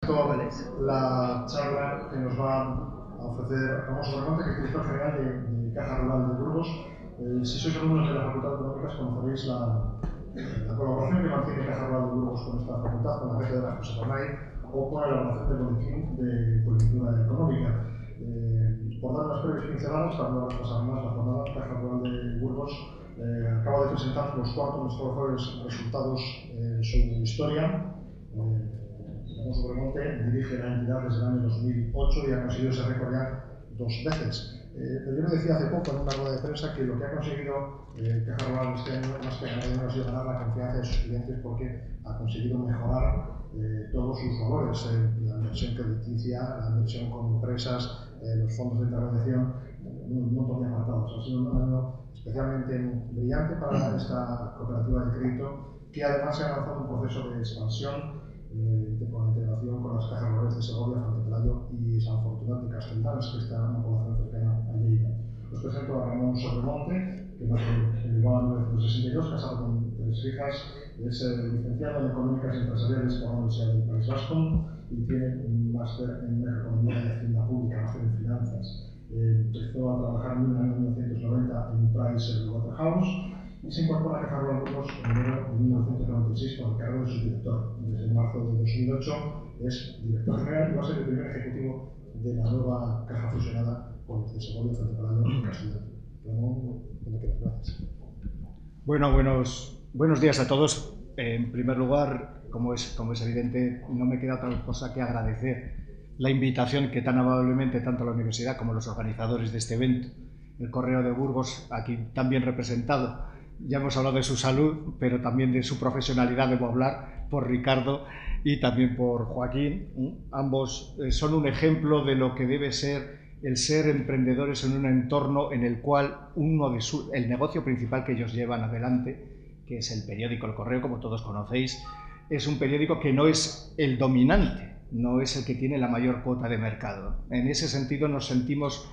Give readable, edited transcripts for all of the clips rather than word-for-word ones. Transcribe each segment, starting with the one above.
La charla que nos va a ofrecer Ramón Sobremonte, que es director general de Caja Rural de Burgos. Si sois alumnos de la Facultad de Económicas, conoceréis la colaboración que mantiene Caja Rural de Burgos con esta facultad, con la cátedra José Tornay, o con la elaboración del boletín de coyuntura económica. Por dar unas breves pinceladas, para no repasar más la jornada, Caja Rural de Burgos acaba de presentar los cuartos mejores resultados en su historia. Ramón Sobremonte dirige la entidad desde el año 2008 y ha conseguido ese récord ya 2 veces. Pero yo me decía hace poco en una rueda de prensa que lo que ha conseguido Caja Rural este año, más que ganar, ha sido ganar la confianza de sus clientes, porque ha conseguido mejorar todos sus valores, la inversión crediticia, la inversión con empresas, los fondos de intervención, un montón de apartados. Ha sido un año especialmente brillante para esta cooperativa de crédito, que además se ha lanzado un proceso de expansión con la integración con las cajas rurales de Segovia, Fuentepelayo y San Fortunat de Castelldans, que está en una población cercana a Lleida. Os presento a Ramón Sobremonte, que nació en Bilbao en 1962, casado con 3 hijas, es licenciado en Económicas Empresariales por la Universidad del País Vasco y tiene un máster en Economía y Hacienda Pública, máster en Finanzas. Empezó a trabajar en el año 1990 en Pricewaterhouse y se incorpora a Caja Rural Burgos en enero de 1996 con el cargo de subdirector. Desde marzo de 2008 es director general y va a ser el primer ejecutivo de la nueva caja fusionada con los de Segovia, Fuentepelayo y Castelldans. Ramón, cuando quieras, gracias. Bueno, buenos días a todos. En primer lugar, como es evidente, no me queda otra cosa que agradecer la invitación que tan amablemente tanto la universidad como los organizadores de este evento, el Correo de Burgos, aquí también representado. Ya hemos hablado de su salud, pero también de su profesionalidad, debo hablar, por Ricardo y también por Joaquín. Ambos son un ejemplo de lo que debe ser el ser emprendedores en un entorno en el cual el negocio principal que ellos llevan adelante, que es el periódico El Correo, como todos conocéis, es un periódico que no es el dominante, no es el que tiene la mayor cuota de mercado. En ese sentido nos sentimos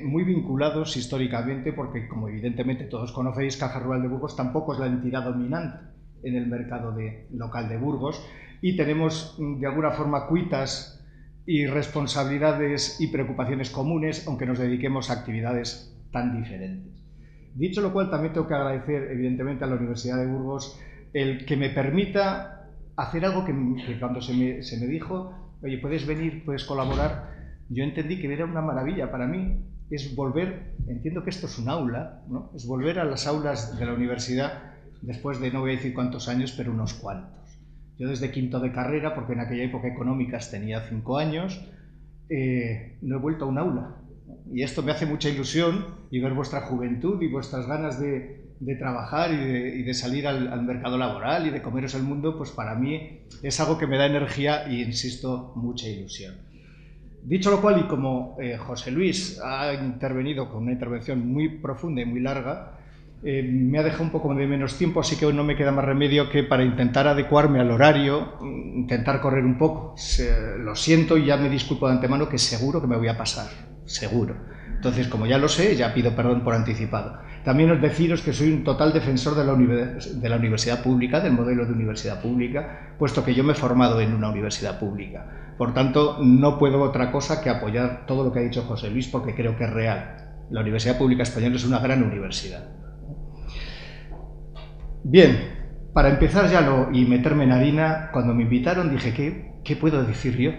muy vinculados históricamente, porque, como evidentemente todos conocéis, Caja Rural de Burgos tampoco es la entidad dominante en el mercado local de Burgos, y tenemos de alguna forma cuitas y responsabilidades y preocupaciones comunes, aunque nos dediquemos a actividades tan diferentes. Dicho lo cual, también tengo que agradecer evidentemente a la Universidad de Burgos el que me permita hacer algo que cuando se me dijo, oye, puedes venir, puedes colaborar, yo entendí que era una maravilla para mí. Es volver, entiendo que esto es un aula, ¿no? Es volver a las aulas de la universidad después de, no voy a decir cuántos años, pero unos cuantos. Yo desde quinto de carrera, porque en aquella época Económicas tenía 5 años, no he vuelto a un aula. Y esto me hace mucha ilusión, y ver vuestra juventud y vuestras ganas de trabajar y de salir al mercado laboral y de comeros el mundo, pues para mí es algo que me da energía y, insisto, mucha ilusión. Dicho lo cual, y como José Luis ha intervenido con una intervención muy profunda y muy larga, me ha dejado un poco de menos tiempo, así que hoy no me queda más remedio que, para intentar adecuarme al horario, intentar correr un poco. Lo siento y ya me disculpo de antemano, que seguro que me voy a pasar, seguro. Entonces, como ya lo sé, ya pido perdón por anticipado. También os deciros que soy un total defensor de la universidad pública, del modelo de universidad pública, puesto que yo me he formado en una universidad pública. Por tanto, no puedo otra cosa que apoyar todo lo que ha dicho José Luis, porque creo que es real. La Universidad Pública Española es una gran universidad. Bien, para empezar ya y meterme en harina, cuando me invitaron dije, ¿qué puedo decir yo?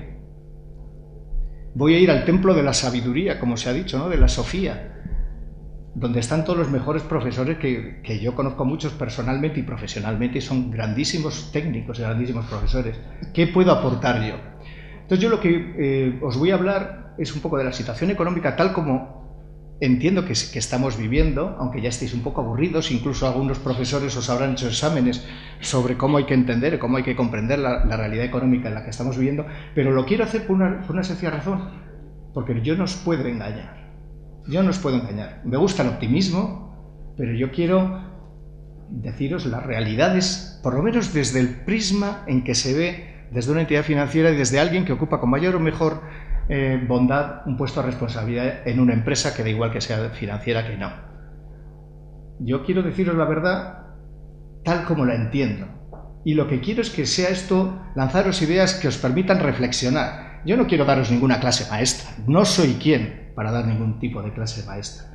Voy a ir al templo de la sabiduría, como se ha dicho, ¿no? De la Sofía, donde están todos los mejores profesores que yo conozco muchos personalmente y profesionalmente, y son grandísimos técnicos y grandísimos profesores. ¿Qué puedo aportar yo? Entonces yo lo que os voy a hablar es un poco de la situación económica tal como entiendo que estamos viviendo, aunque ya estéis un poco aburridos, incluso algunos profesores os habrán hecho exámenes sobre cómo hay que entender, cómo hay que comprender la realidad económica en la que estamos viviendo, pero lo quiero hacer por una sencilla razón, porque yo no os puedo engañar. Yo no os puedo engañar. Me gusta el optimismo, pero yo quiero deciros las realidades, por lo menos desde el prisma en que se ve desde una entidad financiera y desde alguien que ocupa con mayor o mejor bondad un puesto de responsabilidad en una empresa, que da igual que sea financiera que no. Yo quiero deciros la verdad tal como la entiendo, Y lo que quiero es que sea esto, lanzaros ideas que os permitan reflexionar. Yo no quiero daros ninguna clase maestra, no soy quien para dar ningún tipo de clase maestra.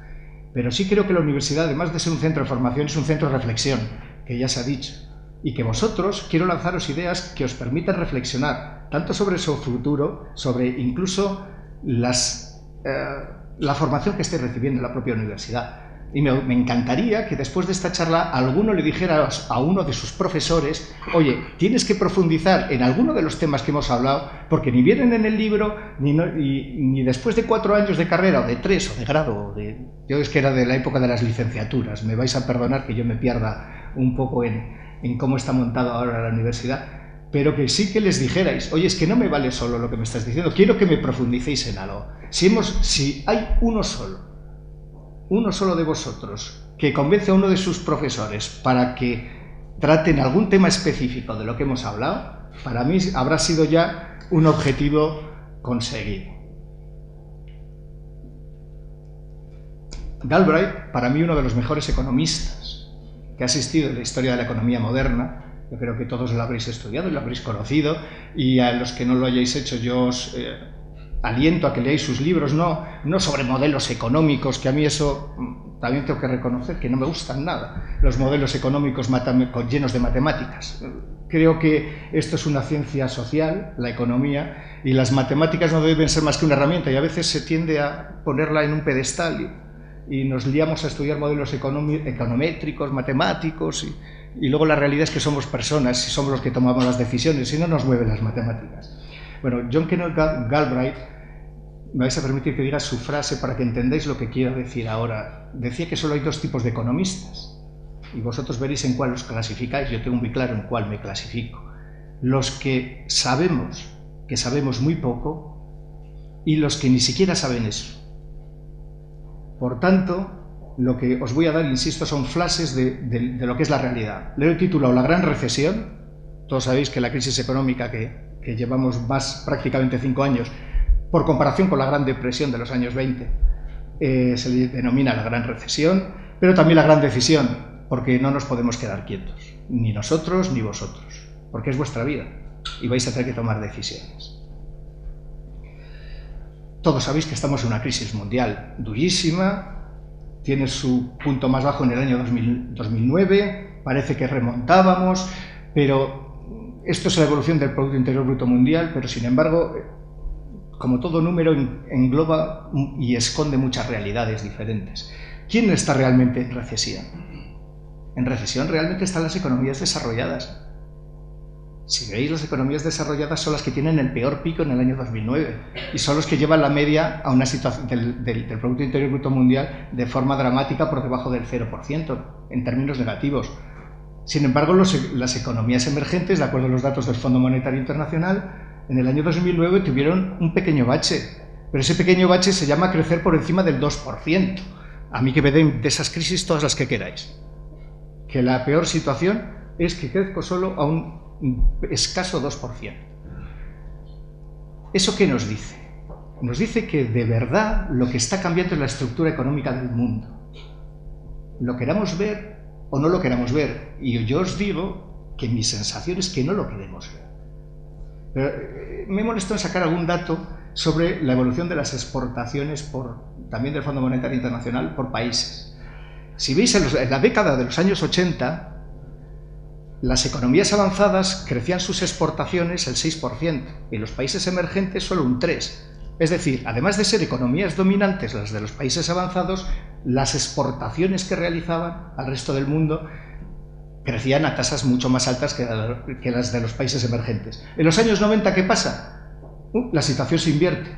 Pero sí creo que la universidad, además de ser un centro de formación, es un centro de reflexión, que ya se ha dicho. Y que vosotros, quiero lanzaros ideas que os permitan reflexionar, tanto sobre su futuro, sobre incluso la formación que estéis recibiendo en la propia universidad. Y me encantaría que después de esta charla alguno le dijera a uno de sus profesores: oye, tienes que profundizar en alguno de los temas que hemos hablado, porque ni vienen en el libro, ni después de 4 años de carrera, o de 3, o de grado, yo es que era de la época de las licenciaturas, me vais a perdonar que yo me pierda un poco en cómo está montado ahora la universidad, pero que sí que les dijerais: oye, es que no me vale solo lo que me estás diciendo, quiero que me profundicéis en algo. Si hay uno solo de vosotros que convence a uno de sus profesores para que traten algún tema específico de lo que hemos hablado, para mí habrá sido ya un objetivo conseguido. Galbraith, para mí uno de los mejores economistas que ha existido en la historia de la economía moderna. Yo creo que todos lo habréis estudiado y lo habréis conocido, y a los que no lo hayáis hecho yo os aliento a que leáis sus libros, no sobre modelos económicos, que a mí eso también tengo que reconocer que no me gustan nada, los modelos económicos llenos de matemáticas. Creo que esto es una ciencia social, la economía, y las matemáticas no deben ser más que una herramienta, y a veces se tiende a ponerla en un pedestal y nos liamos a estudiar modelos econométricos, matemáticos, y luego la realidad es que somos personas y somos los que tomamos las decisiones y no nos mueven las matemáticas. Bueno, John Kenneth Galbraith, me vais a permitir que diga su frase para que entendáis lo que quiero decir ahora. Decía que solo hay 2 tipos de economistas, y vosotros veréis en cuál os clasificáis. Yo tengo muy claro en cuál me clasifico. Los que sabemos muy poco, y los que ni siquiera saben eso. Por tanto, lo que os voy a dar, insisto, son flashes de lo que es la realidad. Le he titulado La Gran Recesión. Todos sabéis que la crisis económica que llevamos prácticamente 5 años, por comparación con la Gran Depresión de los años 20, se le denomina la Gran Recesión, pero también la Gran Decisión, porque no nos podemos quedar quietos, ni nosotros ni vosotros, porque es vuestra vida y vais a tener que tomar decisiones. Todos sabéis que estamos en una crisis mundial durísima, tiene su punto más bajo en el año 2009, parece que remontábamos, pero esto es la evolución del Producto Interior Bruto Mundial, pero sin embargo, como todo número, engloba y esconde muchas realidades diferentes. ¿Quién está realmente en recesión? En recesión realmente están las economías desarrolladas. Si veis, las economías desarrolladas son las que tienen el peor pico en el año 2009 y son los que llevan la media a una situación del Producto Interior Bruto Mundial de forma dramática por debajo del 0% en términos negativos. Sin embargo, las economías emergentes, de acuerdo a los datos del Fondo Monetario Internacional, en el año 2009 tuvieron un pequeño bache, pero ese pequeño bache se llama crecer por encima del 2%. A mí que me den de esas crisis todas las que queráis. Que la peor situación es que crezco solo a un escaso 2%. ¿Eso qué nos dice? Nos dice que de verdad lo que está cambiando es la estructura económica del mundo. Lo queramos ver o no lo queramos ver, y yo os digo que mi sensación es que no lo queremos ver. Pero me molesto en sacar algún dato sobre la evolución de las exportaciones también del Fondo Monetario Internacional por países. Si veis, en la década de los años 80, las economías avanzadas crecían sus exportaciones el 6% y los países emergentes solo un 3%. Es decir, además de ser economías dominantes las de los países avanzados, las exportaciones que realizaban al resto del mundo crecían a tasas mucho más altas que las de los países emergentes. En los años 90, ¿qué pasa? La situación se invierte.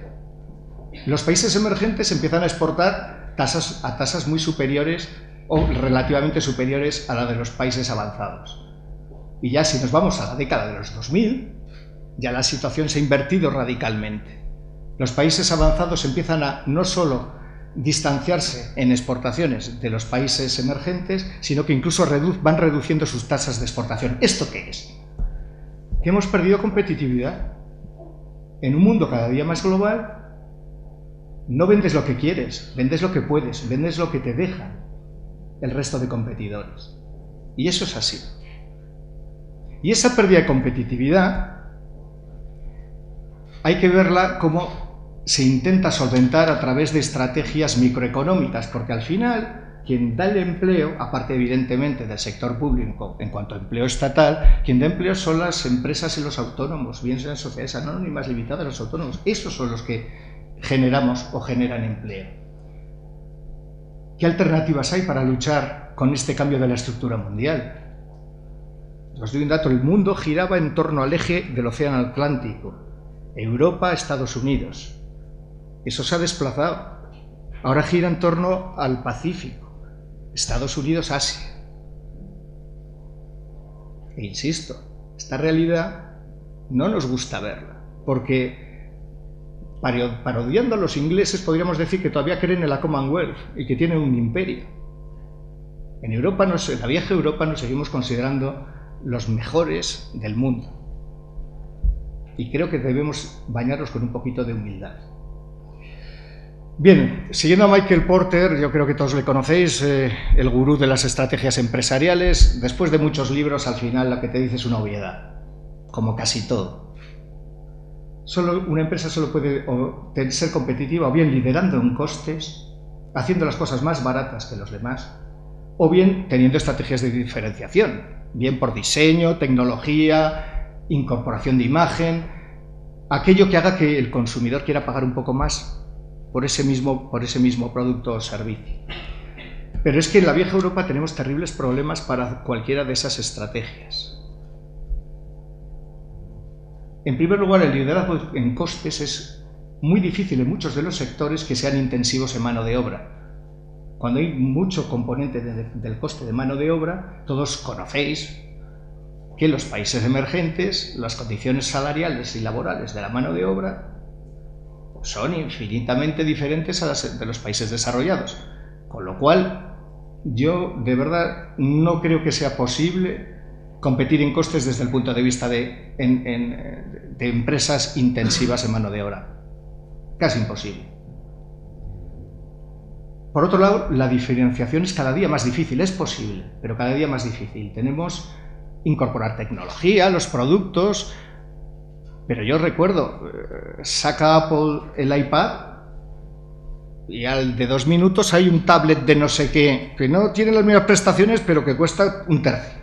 Los países emergentes empiezan a exportar a tasas muy superiores o relativamente superiores a la de los países avanzados. Y ya si nos vamos a la década de los 2000, ya la situación se ha invertido radicalmente. Los países avanzados empiezan a no solo distanciarse en exportaciones de los países emergentes, sino que incluso van reduciendo sus tasas de exportación. ¿Esto qué es? Que hemos perdido competitividad. En un mundo cada día más global, no vendes lo que quieres, vendes lo que puedes, vendes lo que te dejan el resto de competidores. Y eso es así. Y esa pérdida de competitividad hay que verla como se intenta solventar a través de estrategias microeconómicas, porque al final quien da el empleo, aparte evidentemente del sector público en cuanto a empleo estatal, quien da empleo son las empresas y los autónomos, bien sean sociedades anónimas limitadas, los autónomos. Esos son los que generamos o generan empleo. ¿Qué alternativas hay para luchar con este cambio de la estructura mundial? Os doy un dato: el mundo giraba en torno al eje del Océano Atlántico, Europa, Estados Unidos. Eso se ha desplazado. Ahora gira en torno al Pacífico, Estados Unidos, Asia. E insisto, esta realidad no nos gusta verla, porque parodiando a los ingleses podríamos decir que todavía creen en la Commonwealth y que tienen un imperio. En Europa, en la vieja Europa, nos seguimos considerando los mejores del mundo. Y creo que debemos bañarnos con un poquito de humildad. Bien, siguiendo a Michael Porter, yo creo que todos le conocéis, el gurú de las estrategias empresariales. Después de muchos libros, al final lo que te dice es una obviedad, como casi todo. Una empresa solo puede ser competitiva o bien liderando en costes, haciendo las cosas más baratas que los demás, o bien teniendo estrategias de diferenciación, bien por diseño, tecnología, incorporación de imagen, aquello que haga que el consumidor quiera pagar un poco más por ese mismo producto o servicio. Pero es que en la vieja Europa tenemos terribles problemas para cualquiera de esas estrategias. En primer lugar, el liderazgo en costes es muy difícil en muchos de los sectores que sean intensivos en mano de obra. Cuando hay mucho componente del coste de mano de obra, todos conocéis que en los países emergentes las condiciones salariales y laborales de la mano de obra son infinitamente diferentes a las de los países desarrollados, con lo cual yo de verdad no creo que sea posible competir en costes desde el punto de vista de empresas intensivas en mano de obra. Casi imposible. Por otro lado, la diferenciación es cada día más difícil. Es posible, pero cada día más difícil. Tenemos incorporar tecnología, los productos, pero yo recuerdo, saca Apple el iPad y al de 2 minutos hay un tablet de no sé qué, que no tiene las mismas prestaciones, pero que cuesta un tercio.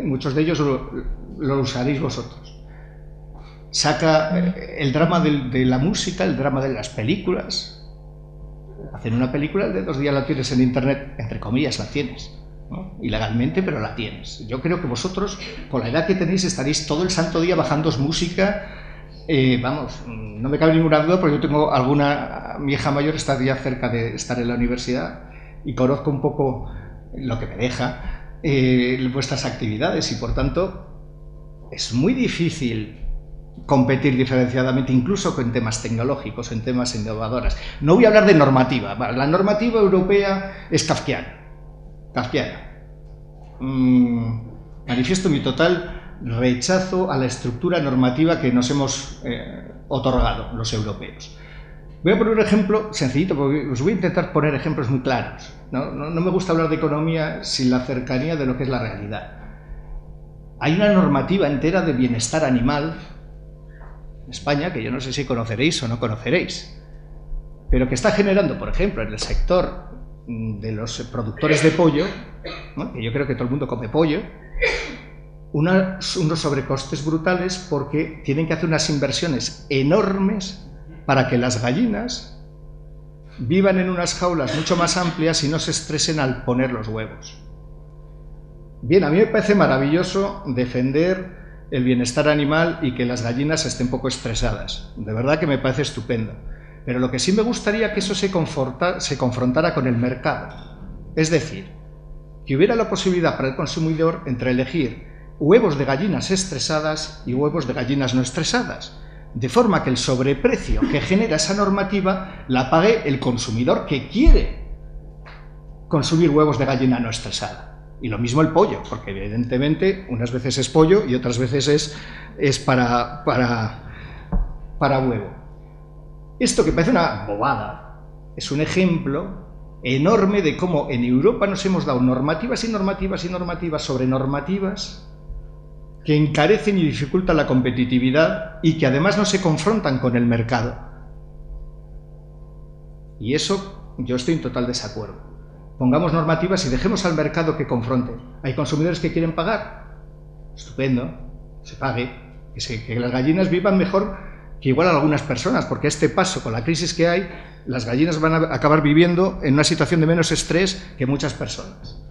Muchos de ellos lo usaréis vosotros. Saca el drama de la música, el drama de las películas. Hacen una película, de 2 días la tienes en internet, entre comillas la tienes, ¿no? Ilegalmente, pero la tienes. Yo creo que vosotros, con la edad que tenéis, estaréis todo el santo día bajándoos música. Vamos, no me cabe ninguna duda, porque yo tengo mi hija mayor está ya cerca de estar en la universidad y conozco un poco lo que me deja vuestras actividades, y por tanto es muy difícil competir diferenciadamente, incluso con temas tecnológicos, en temas innovadores. No voy a hablar de normativa. La normativa europea es kafkiana. Manifiesto mi total rechazo a la estructura normativa que nos hemos otorgado los europeos. Voy a poner un ejemplo sencillito, porque os voy a intentar poner ejemplos muy claros. No me gusta hablar de economía sin la cercanía de lo que es la realidad. Hay una normativa entera de bienestar animal en España, que yo no sé si conoceréis o no conoceréis, pero que está generando, por ejemplo, en el sector de los productores de pollo, ¿no? Que yo creo que todo el mundo come pollo, unos sobrecostes brutales, porque tienen que hacer unas inversiones enormes para que las gallinas vivan en unas jaulas mucho más amplias y no se estresen al poner los huevos. Bien, a mí me parece maravilloso defender el bienestar animal y que las gallinas estén poco estresadas. De verdad que me parece estupendo. Pero lo que sí me gustaría que eso se confrontara con el mercado. Es decir, que hubiera la posibilidad para el consumidor entre elegir huevos de gallinas estresadas y huevos de gallinas no estresadas, de forma que el sobreprecio que genera esa normativa la pague el consumidor que quiere consumir huevos de gallina no estresada. Y lo mismo el pollo, porque evidentemente unas veces es pollo y otras veces es para huevo. Esto, que parece una bobada, es un ejemplo enorme de cómo en Europa nos hemos dado normativas y normativas y normativas sobre normativas que encarecen y dificultan la competitividad y que además no se confrontan con el mercado. Y eso yo estoy en total desacuerdo. Pongamos normativas y dejemos al mercado que confronte. ¿Hay consumidores que quieren pagar? Estupendo, se pague, que las gallinas vivan mejor que igual algunas personas, porque a este paso, con la crisis que hay, las gallinas van a acabar viviendo en una situación de menos estrés que muchas personas.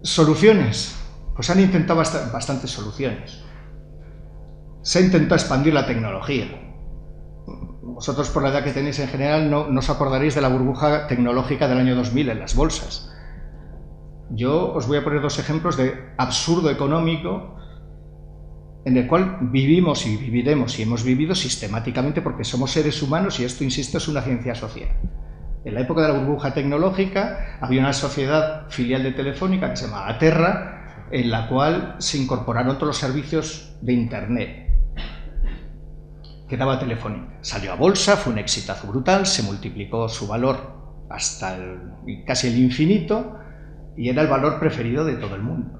Soluciones. Pues han intentado bastantes soluciones. Se ha intentado expandir la tecnología. Vosotros, por la edad que tenéis en general, no os acordaréis de la burbuja tecnológica del año 2000 en las bolsas. Yo os voy a poner dos ejemplos de absurdo económico en el cual vivimos y viviremos y hemos vivido sistemáticamente porque somos seres humanos y esto, insisto, es una ciencia social. En la época de la burbuja tecnológica había una sociedad filial de Telefónica que se llamaba Terra, en la cual se incorporaron todos los servicios de Internet que daba Telefónica. Salió a bolsa, fue un exitazo brutal, se multiplicó su valor hasta casi el infinito y era el valor preferido de todo el mundo.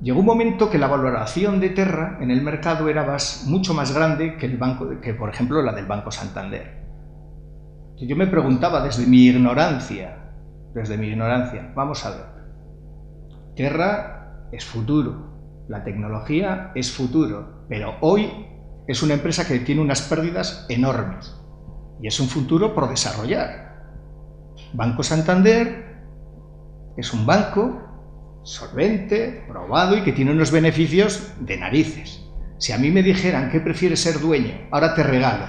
Llegó un momento que la valoración de Terra en el mercado era mucho más grande que por ejemplo, la del Banco Santander. Yo me preguntaba desde mi ignorancia, vamos a ver, Terra es futuro, la tecnología es futuro, pero hoy es una empresa que tiene unas pérdidas enormes y es un futuro por desarrollar. Banco Santander es un banco solvente, probado y que tiene unos beneficios de narices. Si a mí me dijeran que prefieres ser dueño, ahora te regalo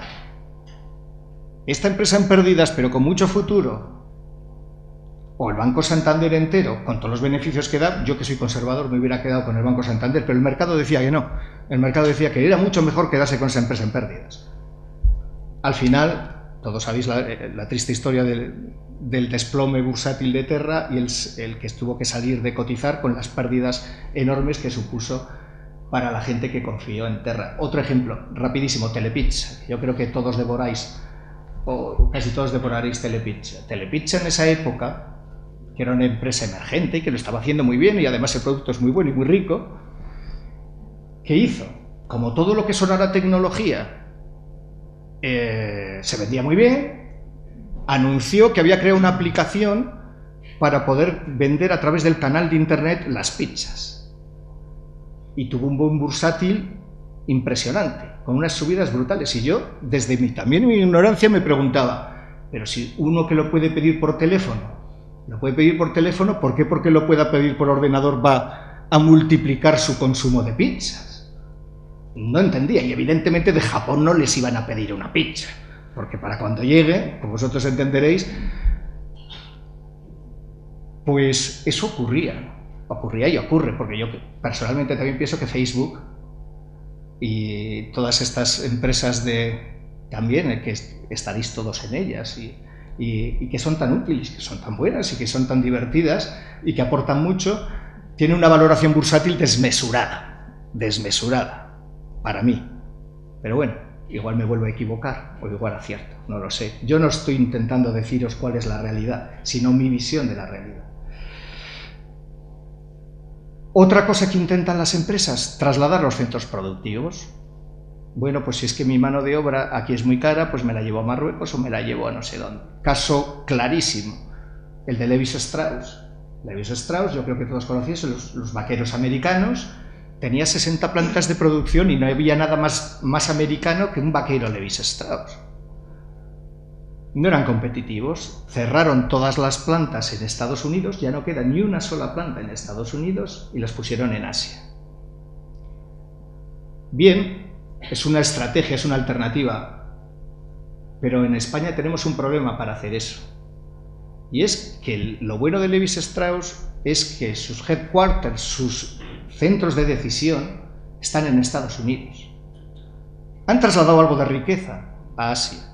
esta empresa en pérdidas pero con mucho futuro, o el Banco Santander entero con todos los beneficios que da, yo que soy conservador me hubiera quedado con el Banco Santander, pero el mercado decía que no. El mercado decía que era mucho mejor quedarse con esa empresa en pérdidas. Al final, todos sabéis la triste historia del desplome bursátil de Terra y el que tuvo que salir de cotizar con las pérdidas enormes que supuso para la gente que confió en Terra. Otro ejemplo, rapidísimo, Telepizza. Yo creo que todos devoráis, o casi todos devoraréis Telepizza. Telepizza en esa época, que era una empresa emergente y que lo estaba haciendo muy bien y además el producto es muy bueno y muy rico, ¿qué hizo? Como todo lo que sonara tecnología se vendía muy bien, anunció que había creado una aplicación para poder vender a través del canal de internet las pizzas y tuvo un boom bursátil impresionante, con unas subidas brutales. Y yo, desde también mi ignorancia, me preguntaba, pero si uno que lo puede pedir por teléfono, ¿por qué porque lo pueda pedir por ordenador va a multiplicar su consumo de pizzas? No entendía, y evidentemente de Japón no les iban a pedir una pizza, porque para cuando llegue, como vosotros entenderéis, pues eso ocurría y ocurre, porque yo personalmente también pienso que Facebook y todas estas empresas también, que estaréis todos en ellas y que son tan útiles, que son tan buenas y que son tan divertidas y que aportan mucho, tienen una valoración bursátil desmesurada para mí. Pero bueno, igual me vuelvo a equivocar o igual acierto, no lo sé. Yo no estoy intentando deciros cuál es la realidad, sino mi visión de la realidad. Otra cosa que intentan las empresas, trasladar los centros productivos. Bueno, pues si es que mi mano de obra aquí es muy cara, pues me la llevo a Marruecos o me la llevo a no sé dónde. Caso clarísimo, el de Levi Strauss. Levi Strauss, yo creo que todos conocéis, los vaqueros americanos, tenía 60 plantas de producción y no había nada más americano que un vaquero Levi Strauss. No eran competitivos, cerraron todas las plantas en Estados Unidos, ya no queda ni una sola planta en Estados Unidos y las pusieron en Asia. Bien, es una estrategia, es una alternativa, pero en España tenemos un problema para hacer eso. Y es que lo bueno de Levi Strauss es que sus headquarters, sus centros de decisión, están en Estados Unidos. Han trasladado algo de riqueza a Asia,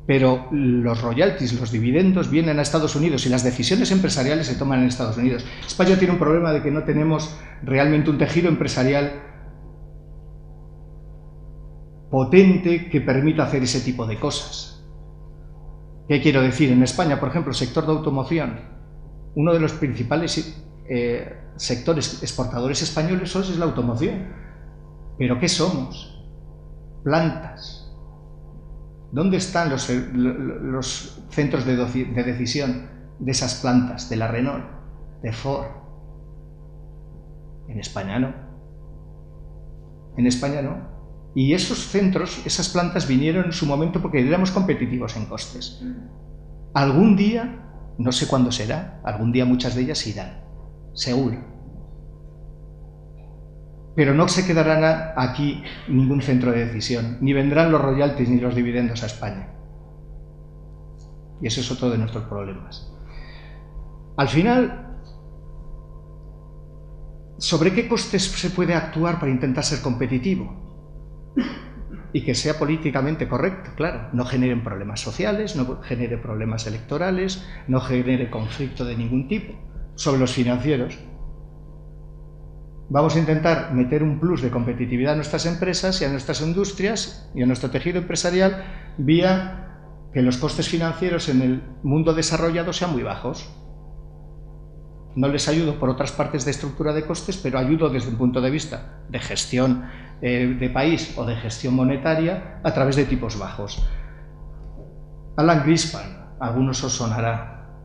pero los royalties, los dividendos vienen a Estados Unidos y las decisiones empresariales se toman en Estados Unidos. España tiene un problema de que no tenemos realmente un tejido empresarial potente que permita hacer ese tipo de cosas. ¿Qué quiero decir? En España, por ejemplo, el sector de automoción uno de los principales sectores exportadores españoles es la automoción. ¿Pero qué somos? Plantas. ¿Dónde están los centros de decisión de esas plantas? De la Renault, de Ford. En España no. En España no. Y esos centros, esas plantas vinieron en su momento porque éramos competitivos en costes. Algún día, no sé cuándo será, algún día muchas de ellas irán, seguro. Pero no se quedarán aquí ningún centro de decisión, ni vendrán los royalties ni los dividendos a España. Y ese es otro de nuestros problemas. Al final, ¿sobre qué costes se puede actuar para intentar ser competitivo? Y que sea políticamente correcto, claro. No generen problemas sociales, no genere problemas electorales, no genere conflicto de ningún tipo. Sobre los financieros. Vamos a intentar meter un plus de competitividad a nuestras empresas y a nuestras industrias y a nuestro tejido empresarial vía que los costes financieros en el mundo desarrollado sean muy bajos. No les ayudo por otras partes de estructura de costes, pero ayudo desde un punto de vista de gestión de país o de gestión monetaria a través de tipos bajos. Alan Greenspan, a algunos os sonará,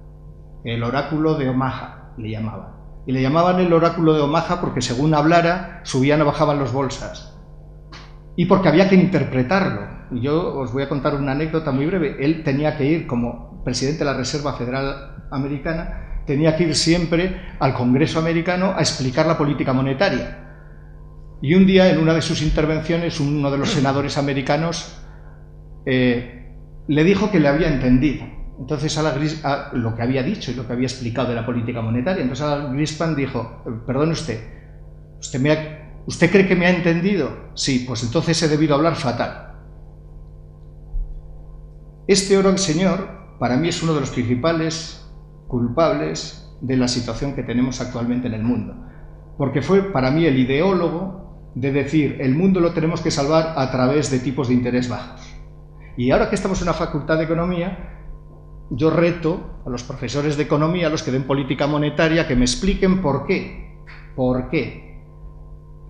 el oráculo de Omaha le llamaban. Y le llamaban el oráculo de Omaha porque según hablara subían o bajaban las bolsas. Y porque había que interpretarlo. Y yo os voy a contar una anécdota muy breve. Él tenía que ir como presidente de la Reserva Federal Americana, tenía que ir siempre al Congreso americano a explicar la política monetaria. Y un día, en una de sus intervenciones, uno de los senadores americanos le dijo que le había entendido. Entonces, lo que había dicho y lo que había explicado de la política monetaria. Entonces, Alan Greenspan dijo, perdone ¿usted cree que me ha entendido? Sí, pues entonces he debido hablar fatal. Este señor, para mí, es uno de los principales culpables de la situación que tenemos actualmente en el mundo. Porque fue, para mí, el ideólogo de decir, el mundo lo tenemos que salvar a través de tipos de interés bajos. Y ahora que estamos en una facultad de economía, yo reto a los profesores de economía, a los que den política monetaria, que me expliquen por qué. ¿Por qué?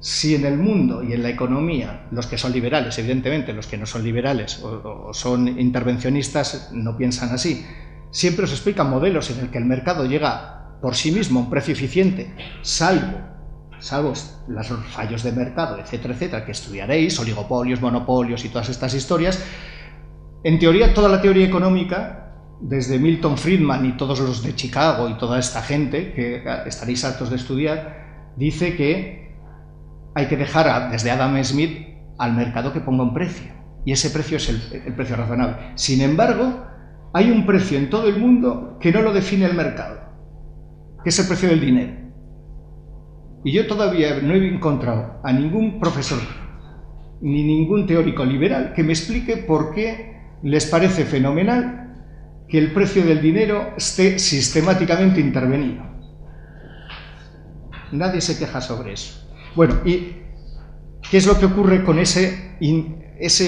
Si en el mundo y en la economía, los que son liberales, evidentemente, los que no son liberales o son intervencionistas no piensan así, siempre os explican modelos en el que el mercado llega por sí mismo a un precio eficiente, salvo los fallos de mercado, etcétera, etcétera, que estudiaréis, oligopolios, monopolios y todas estas historias. En teoría, toda la teoría económica, desde Milton Friedman y todos los de Chicago y toda esta gente, que estaréis hartos de estudiar, dice que hay que dejar desde Adam Smith al mercado que ponga un precio. Y ese precio es el precio razonable. Sin embargo, hay un precio en todo el mundo que no lo define el mercado, que es el precio del dinero. Y yo todavía no he encontrado a ningún profesor ni ningún teórico liberal que me explique por qué les parece fenomenal que el precio del dinero esté sistemáticamente intervenido. Nadie se queja sobre eso. Bueno, ¿y qué es lo que ocurre con ese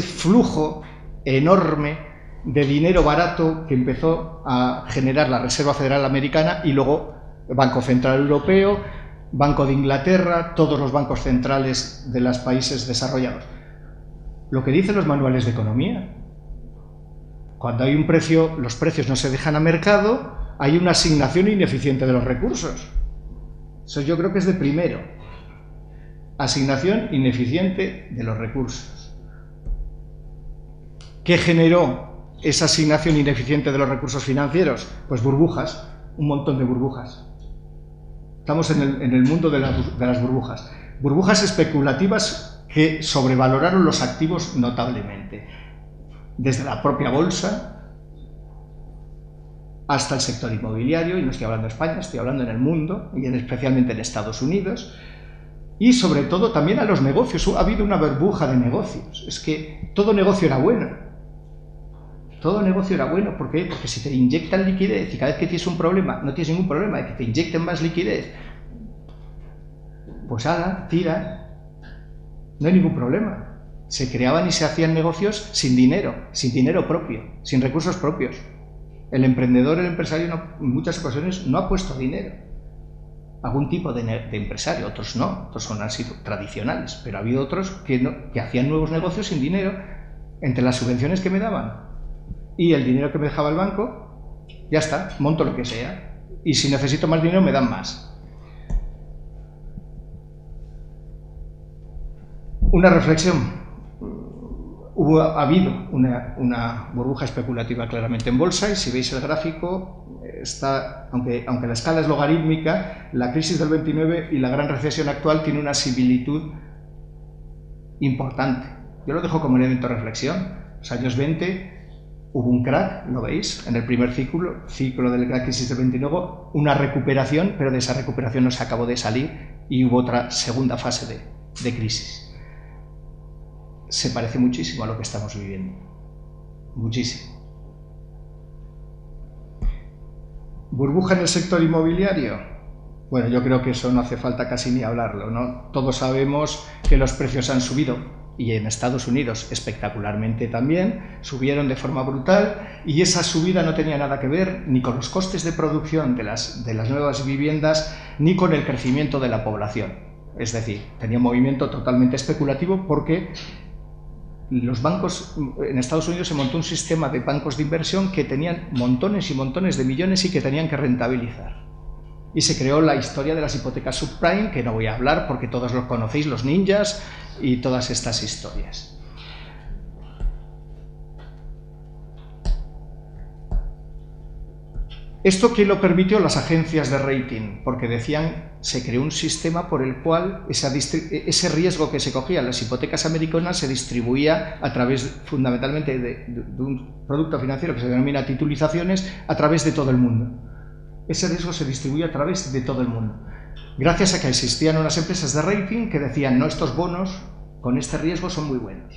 flujo enorme de dinero barato que empezó a generar la Reserva Federal Americana y luego el Banco Central Europeo, Banco de Inglaterra, todos los bancos centrales de los países desarrollados? Lo que dicen los manuales de economía. Cuando hay un precio, los precios no se dejan a mercado, hay una asignación ineficiente de los recursos. Eso yo creo que es de primero. Asignación ineficiente de los recursos. ¿Qué generó esa asignación ineficiente de los recursos financieros? Pues burbujas, un montón de burbujas. Estamos en el mundo de las burbujas. Burbujas especulativas que sobrevaloraron los activos notablemente. Desde la propia bolsa hasta el sector inmobiliario, y no estoy hablando de España, estoy hablando en el mundo, y especialmente en Estados Unidos, y sobre todo también a los negocios. Ha habido una burbuja de negocios. Es que todo negocio era bueno. Todo negocio era bueno. ¿Por qué? Porque si te inyectan liquidez y cada vez que tienes un problema, no tienes ningún problema de que te inyecten más liquidez, pues tira, no hay ningún problema. Se creaban y se hacían negocios sin dinero propio, sin recursos propios. El emprendedor, el empresario, en muchas ocasiones no ha puesto dinero. Algún tipo de empresario, otros no, otros han sido tradicionales, pero ha habido otros que hacían nuevos negocios sin dinero, entre las subvenciones que me daban y el dinero que me dejaba el banco, ya está, monto lo que sea, y si necesito más dinero me dan más. Una reflexión. Ha habido una burbuja especulativa claramente en bolsa, y si veis el gráfico, aunque la escala es logarítmica, la crisis del 29 y la gran recesión actual tiene una similitud importante. Yo lo dejo como elemento de reflexión. Los años 20 hubo un crack, lo veis, en el primer ciclo de la crisis del 29, una recuperación, pero de esa recuperación no se acabó de salir y hubo otra segunda fase de crisis. Se parece muchísimo a lo que estamos viviendo. Muchísimo. ¿Burbuja en el sector inmobiliario? Bueno, yo creo que eso no hace falta casi ni hablarlo, ¿no? Todos sabemos que los precios han subido, y en Estados Unidos espectacularmente también, subieron de forma brutal, y esa subida no tenía nada que ver ni con los costes de producción de las nuevas viviendas, ni con el crecimiento de la población. Es decir, tenía un movimiento totalmente especulativo porque los bancos, en Estados Unidos se montó un sistema de bancos de inversión que tenían montones y montones de millones y que tenían que rentabilizar. Y se creó la historia de las hipotecas subprime, que no voy a hablar porque todos los conocéis, los ninjas y todas estas historias. ¿Esto quién lo permitió? Las agencias de rating, porque decían, se creó un sistema por el cual ese riesgo que se cogía en las hipotecas americanas se distribuía a través fundamentalmente de un producto financiero que se denomina titulizaciones, a través de todo el mundo. Ese riesgo se distribuía a través de todo el mundo. Gracias a que existían unas empresas de rating que decían, no, estos bonos con este riesgo son muy buenos.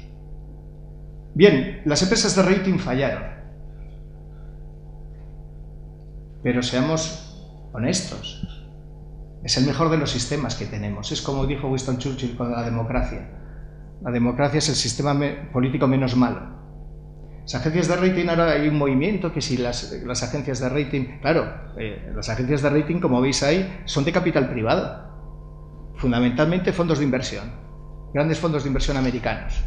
Bien, las empresas de rating fallaron. Pero seamos honestos, es el mejor de los sistemas que tenemos. Es como dijo Winston Churchill con la democracia. La democracia es el sistema político menos malo. Las agencias de rating, ahora hay un movimiento que si las agencias de rating, claro, las agencias de rating, como veis ahí, son de capital privado, fundamentalmente fondos de inversión, grandes fondos de inversión americanos.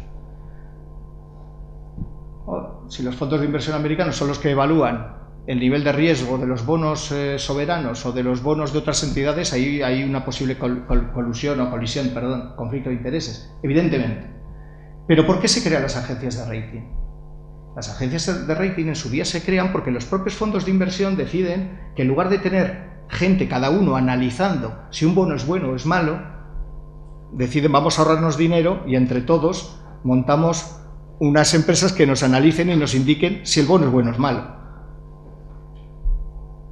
Si los fondos de inversión americanos son los que evalúan el nivel de riesgo de los bonos soberanos o de los bonos de otras entidades, ahí hay una posible conflicto de intereses, evidentemente. Pero ¿por qué se crean las agencias de rating? Las agencias de rating en su día se crean porque los propios fondos de inversión deciden que en lugar de tener gente cada uno analizando si un bono es bueno o es malo, deciden vamos a ahorrarnos dinero y entre todos montamos unas empresas que nos analicen y nos indiquen si el bono es bueno o es malo.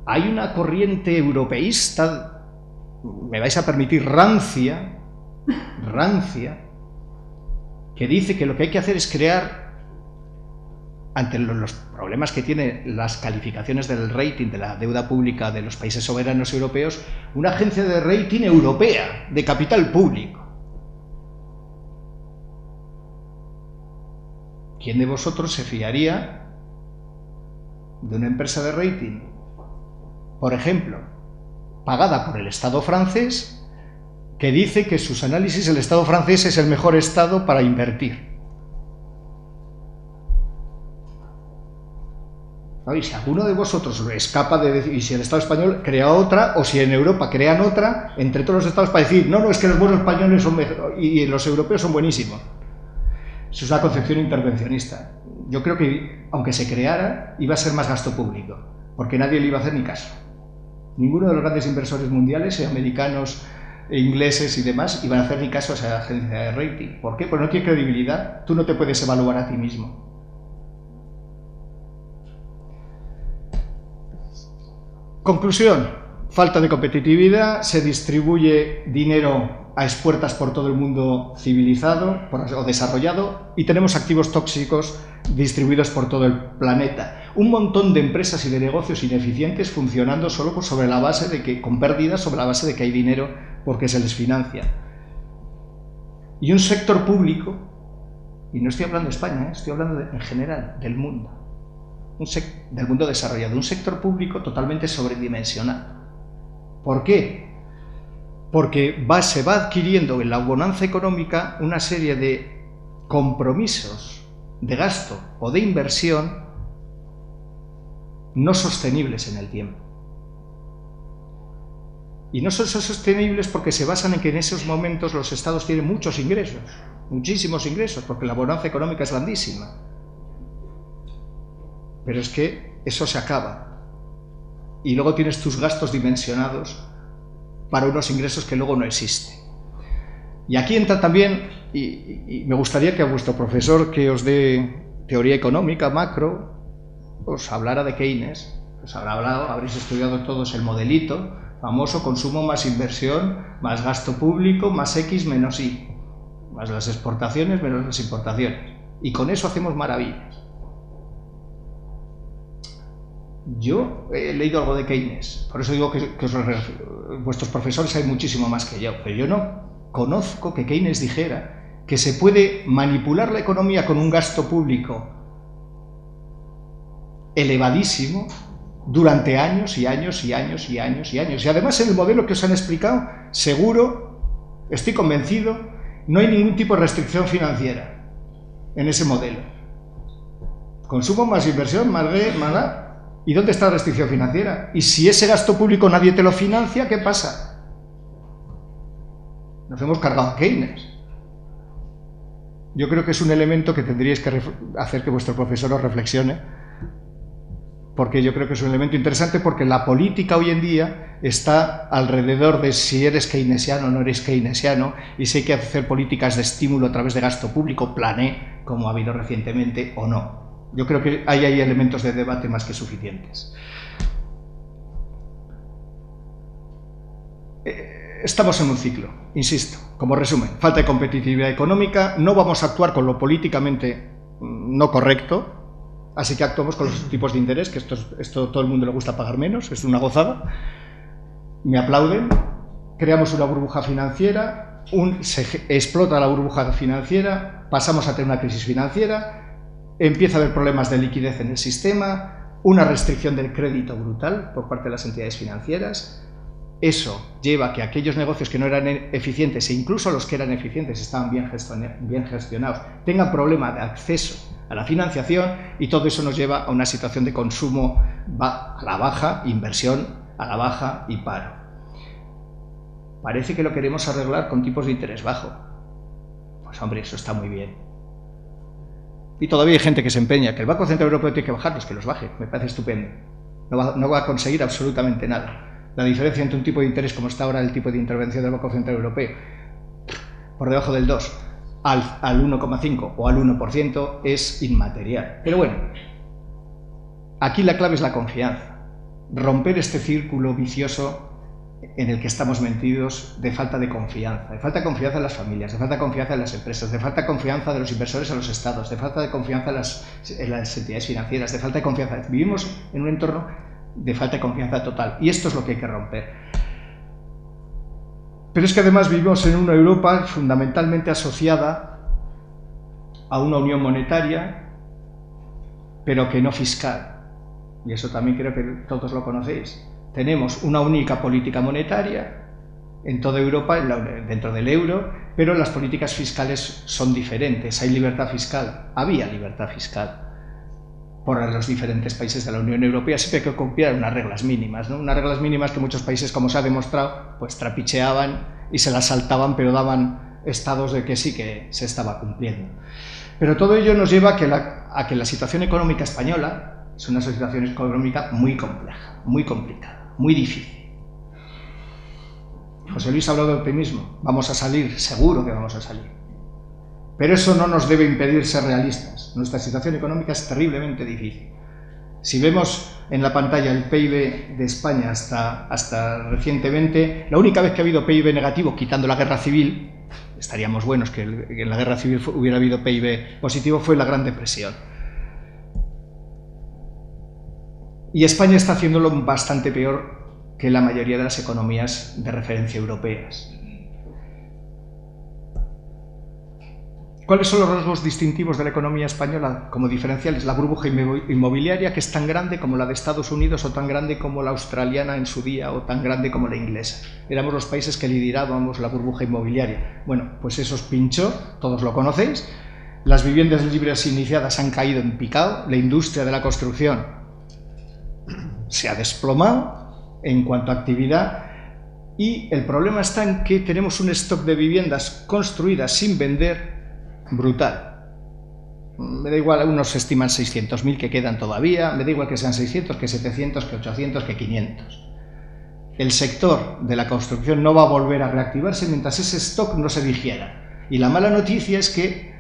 Hay una corriente europeísta, me vais a permitir, rancia, que dice que lo que hay que hacer es crear, ante los problemas que tienen las calificaciones del rating de la deuda pública de los países soberanos europeos, una agencia de rating europea, de capital público. ¿Quién de vosotros se fiaría de una empresa de rating, por ejemplo, pagada por el Estado francés, que dice que sus análisis, el Estado francés es el mejor Estado para invertir? ¿No? Y si alguno de vosotros escapa de decir, y si el Estado español crea otra, o si en Europa crean otra, entre todos los estados para decir, no, es que los buenos españoles son mejor, y los europeos son buenísimos. Eso es una concepción intervencionista. Yo creo que, aunque se creara, iba a ser más gasto público, porque nadie le iba a hacer ni caso. Ninguno de los grandes inversores mundiales, americanos, ingleses y demás, iban a hacer ni caso a esa agencia de rating. ¿Por qué? Pues no tiene credibilidad. Tú no te puedes evaluar a ti mismo. Conclusión. Falta de competitividad, se distribuye dinero a expuertas por todo el mundo civilizado o desarrollado y tenemos activos tóxicos distribuidos por todo el planeta. Un montón de empresas y de negocios ineficientes funcionando solo sobre la base de que, con pérdidas, sobre la base de que hay dinero porque se les financia. Y un sector público, y no estoy hablando de España, estoy hablando en general del mundo, del mundo desarrollado, un sector público totalmente sobredimensionado. ¿Por qué? Porque se va adquiriendo en la bonanza económica una serie de compromisos de gasto o de inversión no sostenibles en el tiempo. Y no son sostenibles porque se basan en que en esos momentos los estados tienen muchos ingresos, muchísimos ingresos, porque la bonanza económica es grandísima. Pero es que eso se acaba. Y luego tienes tus gastos dimensionados para unos ingresos que luego no existen. Y aquí entra también, y me gustaría que a vuestro profesor que os dé teoría económica, macro, os hablara de Keynes. Os habrá hablado, habréis estudiado todos el modelito famoso: consumo más inversión, más gasto público, más X menos Y, más las exportaciones menos las importaciones. Y con eso hacemos maravillas. Yo he leído algo de Keynes, por eso digo que vuestros profesores saben muchísimo más que yo, pero yo no conozco que Keynes dijera que se puede manipular la economía con un gasto público elevadísimo durante años y años y años y años y años. Y además, en el modelo que os han explicado, seguro, estoy convencido, no hay ningún tipo de restricción financiera en ese modelo. Consumo más inversión, más nada. ¿Y dónde está la restricción financiera? Y si ese gasto público nadie te lo financia, ¿qué pasa? Nos hemos cargado a Keynes. Yo creo que es un elemento que tendríais que hacer que vuestro profesor os reflexione, porque yo creo que es un elemento interesante, porque la política hoy en día está alrededor de si eres keynesiano o no eres keynesiano, y si hay que hacer políticas de estímulo a través de gasto público, plané, como ha habido recientemente, o no. Yo creo que hay elementos de debate más que suficientes. Estamos en un ciclo, insisto, como resumen: falta de competitividad económica, no vamos a actuar con lo políticamente no correcto, así que actuamos con los tipos de interés, que esto todo el mundo le gusta pagar menos, es una gozada, me aplauden, creamos una burbuja financiera, se explota la burbuja financiera, pasamos a tener una crisis financiera, empieza a haber problemas de liquidez en el sistema, una restricción del crédito brutal por parte de las entidades financieras. Eso lleva a que aquellos negocios que no eran eficientes, e incluso los que eran eficientes estaban bien gestionados, tengan problema de acceso a la financiación, y todo eso nos lleva a una situación de consumo a la baja, inversión a la baja y paro. Parece que lo queremos arreglar con tipos de interés bajo. Pues hombre, eso está muy bien. Y todavía hay gente que se empeña que el Banco Central Europeo tiene que bajarlos, que los baje. Me parece estupendo. No va a conseguir absolutamente nada. La diferencia entre un tipo de interés, como está ahora el tipo de intervención del Banco Central Europeo, por debajo del 2 al 1,5 o al 1%, es inmaterial. Pero bueno, aquí la clave es la confianza. Romper este círculo vicioso en el que estamos metidos de falta de confianza en las familias, de falta de confianza en las empresas, de falta de confianza de los inversores en los estados, de falta de confianza en las entidades financieras, de falta de confianza. Vivimos en un entorno de falta de confianza total, y esto es lo que hay que romper. Pero es que además vivimos en una Europa fundamentalmente asociada a una unión monetaria, pero que no fiscal, y eso también creo que todos lo conocéis. Tenemos una única política monetaria en toda Europa, dentro del euro, pero las políticas fiscales son diferentes. Hay libertad fiscal, había libertad fiscal por los diferentes países de la Unión Europea, siempre hay que cumplir unas reglas mínimas, ¿no? Unas reglas mínimas que muchos países, como se ha demostrado, pues trapicheaban y se las saltaban, pero daban estados de que sí que se estaba cumpliendo. Pero todo ello nos lleva a que la situación económica española es una situación económica muy compleja, muy complicada, muy difícil. José Luis ha hablado de optimismo. Vamos a salir, seguro que vamos a salir. Pero eso no nos debe impedir ser realistas. Nuestra situación económica es terriblemente difícil. Si vemos en la pantalla el PIB de España hasta recientemente, la única vez que ha habido PIB negativo, quitando la guerra civil, estaríamos buenos que en la guerra civil hubiera habido PIB positivo, fue la Gran Depresión. Y España está haciéndolo bastante peor que la mayoría de las economías de referencia europeas. ¿Cuáles son los rasgos distintivos de la economía española como diferenciales? La burbuja inmobiliaria, que es tan grande como la de Estados Unidos o tan grande como la australiana en su día o tan grande como la inglesa. Éramos los países que liderábamos la burbuja inmobiliaria. Bueno, pues eso os pinchó, todos lo conocéis. Las viviendas libres iniciadas han caído en picado, la industria de la construcción se ha desplomado en cuanto a actividad y el problema está en que tenemos un stock de viviendas construidas sin vender brutal. Me da igual, unos estiman 600.000 que quedan todavía, me da igual que sean 600, que 700, que 800, que 500. El sector de la construcción no va a volver a reactivarse mientras ese stock no se digiera. Y la mala noticia es que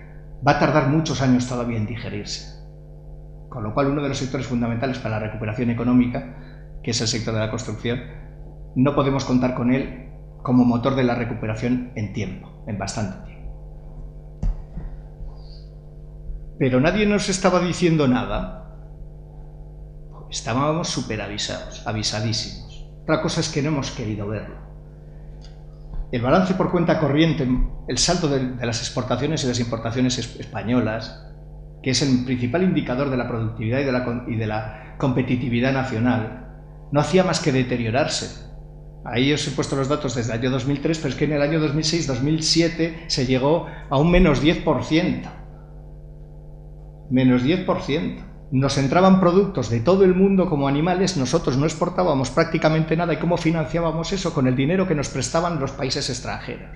va a tardar muchos años todavía en digerirse. Con lo cual, uno de los sectores fundamentales para la recuperación económica, que es el sector de la construcción, no podemos contar con él como motor de la recuperación en tiempo, en bastante tiempo. Pero nadie nos estaba diciendo nada. Estábamos súper avisados, avisadísimos. Otra cosa es que no hemos querido verlo. El balance por cuenta corriente, el saldo de las exportaciones y las importaciones españolas, que es el principal indicador de la productividad y de la competitividad nacional, no hacía más que deteriorarse. Ahí os he puesto los datos desde el año 2003, pero es que en el año 2006-2007 se llegó a un menos 10%. Menos 10%. Nos entraban productos de todo el mundo como animales, nosotros no exportábamos prácticamente nada. ¿Y cómo financiábamos eso? Con el dinero que nos prestaban los países extranjeros.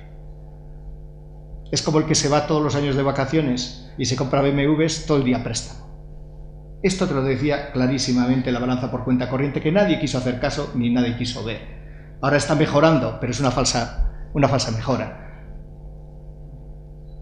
Es como el que se va todos los años de vacaciones y se compra BMWs todo el día a préstamo. Esto te lo decía clarísimamente la balanza por cuenta corriente, que nadie quiso hacer caso ni nadie quiso ver. Ahora está mejorando, pero es una falsa mejora.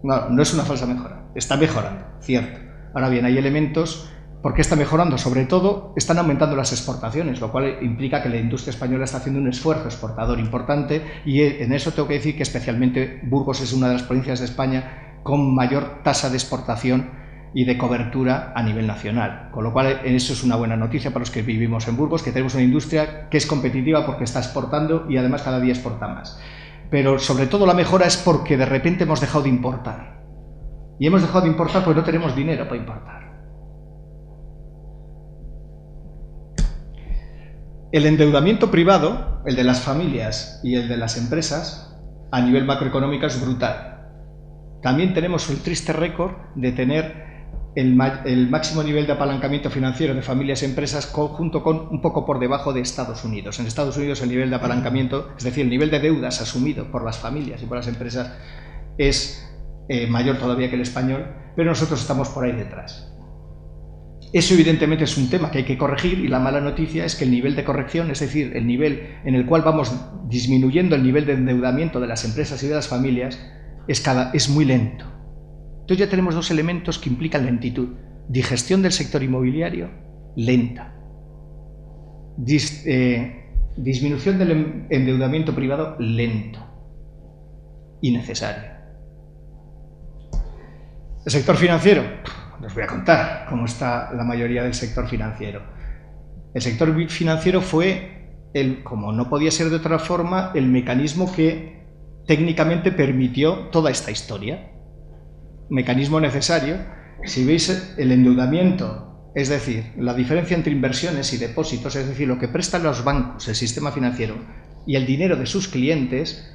No, no es una falsa mejora, está mejorando, cierto. Ahora bien, hay elementos. ¿Por qué está mejorando? Sobre todo, están aumentando las exportaciones, lo cual implica que la industria española está haciendo un esfuerzo exportador importante y en eso tengo que decir que especialmente Burgos es una de las provincias de España con mayor tasa de exportación y de cobertura a nivel nacional. Con lo cual, eso es una buena noticia para los que vivimos en Burgos, que tenemos una industria que es competitiva porque está exportando y además cada día exporta más. Pero sobre todo la mejora es porque de repente hemos dejado de importar. Y hemos dejado de importar porque no tenemos dinero para importar. El endeudamiento privado, el de las familias y el de las empresas, a nivel macroeconómico es brutal. También tenemos el triste récord de tener el máximo nivel de apalancamiento financiero de familias y empresas junto con un poco por debajo de Estados Unidos. En Estados Unidos el nivel de apalancamiento, es decir, el nivel de deudas asumido por las familias y por las empresas es mayor todavía que el español, pero nosotros estamos por ahí detrás. Eso evidentemente es un tema que hay que corregir y la mala noticia es que el nivel de corrección, es decir, el nivel en el cual vamos disminuyendo el nivel de endeudamiento de las empresas y de las familias, es muy lento. Entonces ya tenemos dos elementos que implican lentitud. Digestión del sector inmobiliario, lenta. Disminución del endeudamiento privado, lento y necesario. El sector financiero, os voy a contar cómo está la mayoría del sector financiero. El sector financiero fue, como no podía ser de otra forma, el mecanismo que técnicamente permitió toda esta historia. Mecanismo necesario. Si veis el endeudamiento, es decir, la diferencia entre inversiones y depósitos, es decir, lo que prestan los bancos, el sistema financiero, y el dinero de sus clientes,